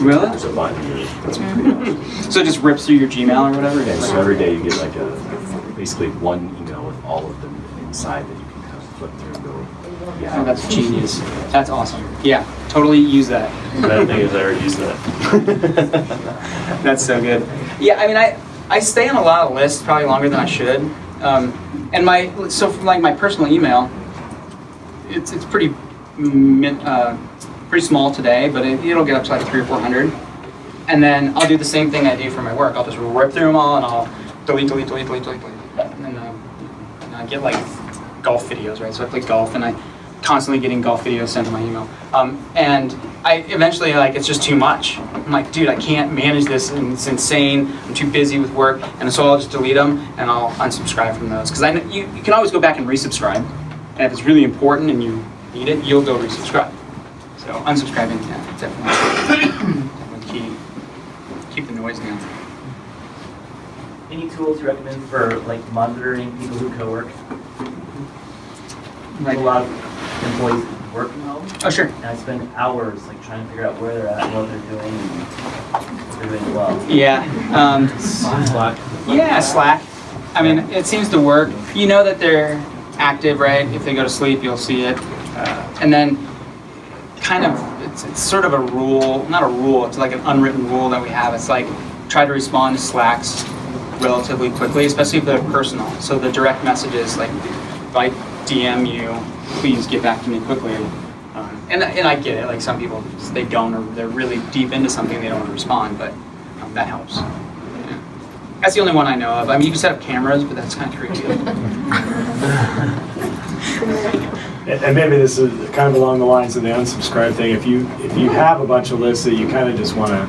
Really? There's a button here. That's pretty awesome. So it just rips through your Gmail or whatever? Yeah, so every day you get like basically one email with all of them inside that you can kind of flip through and go, yeah. Oh, that's genius. That's awesome. Yeah, totally use that. Bad thing is I already used that. That's so good. Yeah, I mean, I stay on a lot of lists, probably longer than I should. And my personal email, it's pretty pretty small today, but it'll get up to like 300 or 400. And then I'll do the same thing I do for my work. I'll just rip through them all, and I'll delete. And then I get like golf videos, right? So I play golf, and I constantly getting golf videos sent to my email. And I eventually, like, it's just too much. I'm like, dude, I can't manage this, and it's insane. I'm too busy with work, and so I'll just delete them, and I'll unsubscribe from those. Because I know you can always go back and resubscribe, and if it's really important and you need it, you'll go resubscribe. So unsubscribing, yeah, definitely key. Keep the noise down. Any tools you recommend for like monitoring people who co-work? Like, a lot of employees work from home. Oh, sure. And I spend hours like trying to figure out where they're at and what they're doing, and if they're doing well. Yeah. Slack. Yeah, Slack. I mean, it seems to work. You know that they're active, right? If they go to sleep, you'll see it. And then kind of, it's sort of a rule, not a rule, it's like an unwritten rule that we have. It's like, try to respond to Slacks relatively quickly, especially if they're personal. So the direct messages, like, if I DM you, please get back to me quickly. And I get it, like some people, they don't, or they're really deep into something, they don't want to respond, but that helps. Yeah. That's the only one I know of. I mean, you can set up cameras, but that's kind of creepy. And maybe this is kind of along the lines of the unsubscribe thing. If you have a bunch of lists that you kind of just want to,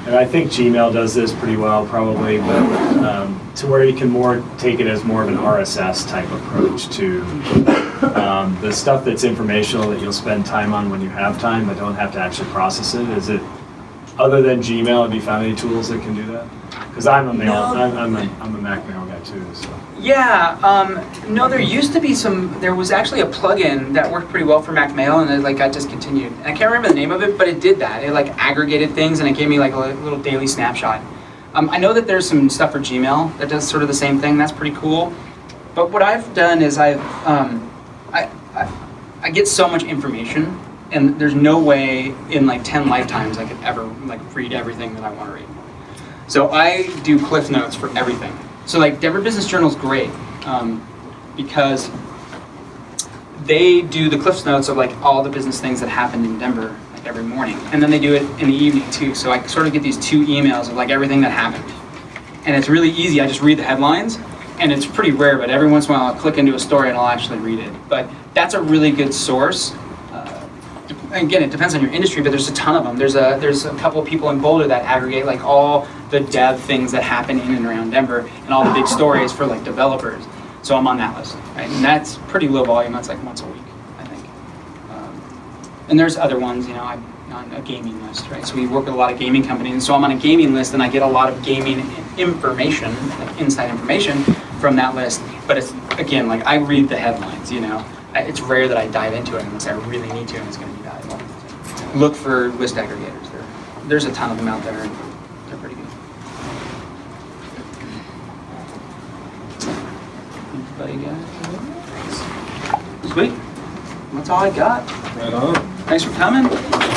and I think Gmail does this pretty well probably, but to where you can take it as more of an RSS type approach to the stuff that's informational that you'll spend time on when you have time but don't have to actually process it. Is it, other than Gmail, have you found any tools that can do that? Because I'm a Mac mail guy too. So. Yeah, no, there was actually a plugin that worked pretty well for Mac Mail, and it like got discontinued. And I can't remember the name of it, but it did that. It like aggregated things, and it gave me like a little daily snapshot. I know that there's some stuff for Gmail that does sort of the same thing. That's pretty cool. But what I've done is I get so much information, and there's no way in like 10 lifetimes I could ever like read everything that I want to read. So I do Cliff Notes for everything. So like Denver Business Journal is great because they do the Cliff Notes of like all the business things that happened in Denver like every morning, and then they do it in the evening too. So I sort of get these 2 emails of like everything that happened, and it's really easy. I just read the headlines, and it's pretty rare, but every once in a while I'll click into a story and I'll actually read it. But that's a really good source. Again, it depends on your industry, but there's a ton of them. There's a couple of people in Boulder that aggregate like all the dev things that happen in and around Denver and all the big stories for like developers. So I'm on that list, right? And that's pretty low volume. That's like once a week, I think. And there's other ones, you know, I'm on a gaming list, right? So we work with a lot of gaming companies, and so I'm on a gaming list, and I get a lot of gaming information, like inside information from that list. But it's, again, like I read the headlines, you know. it's rare that I dive into it unless I really need to and it's going to be valuable. Look for list aggregators. There's a ton of them out there, and they're pretty good. Anybody got it? Sweet. That's all I got. Right on. Thanks for coming.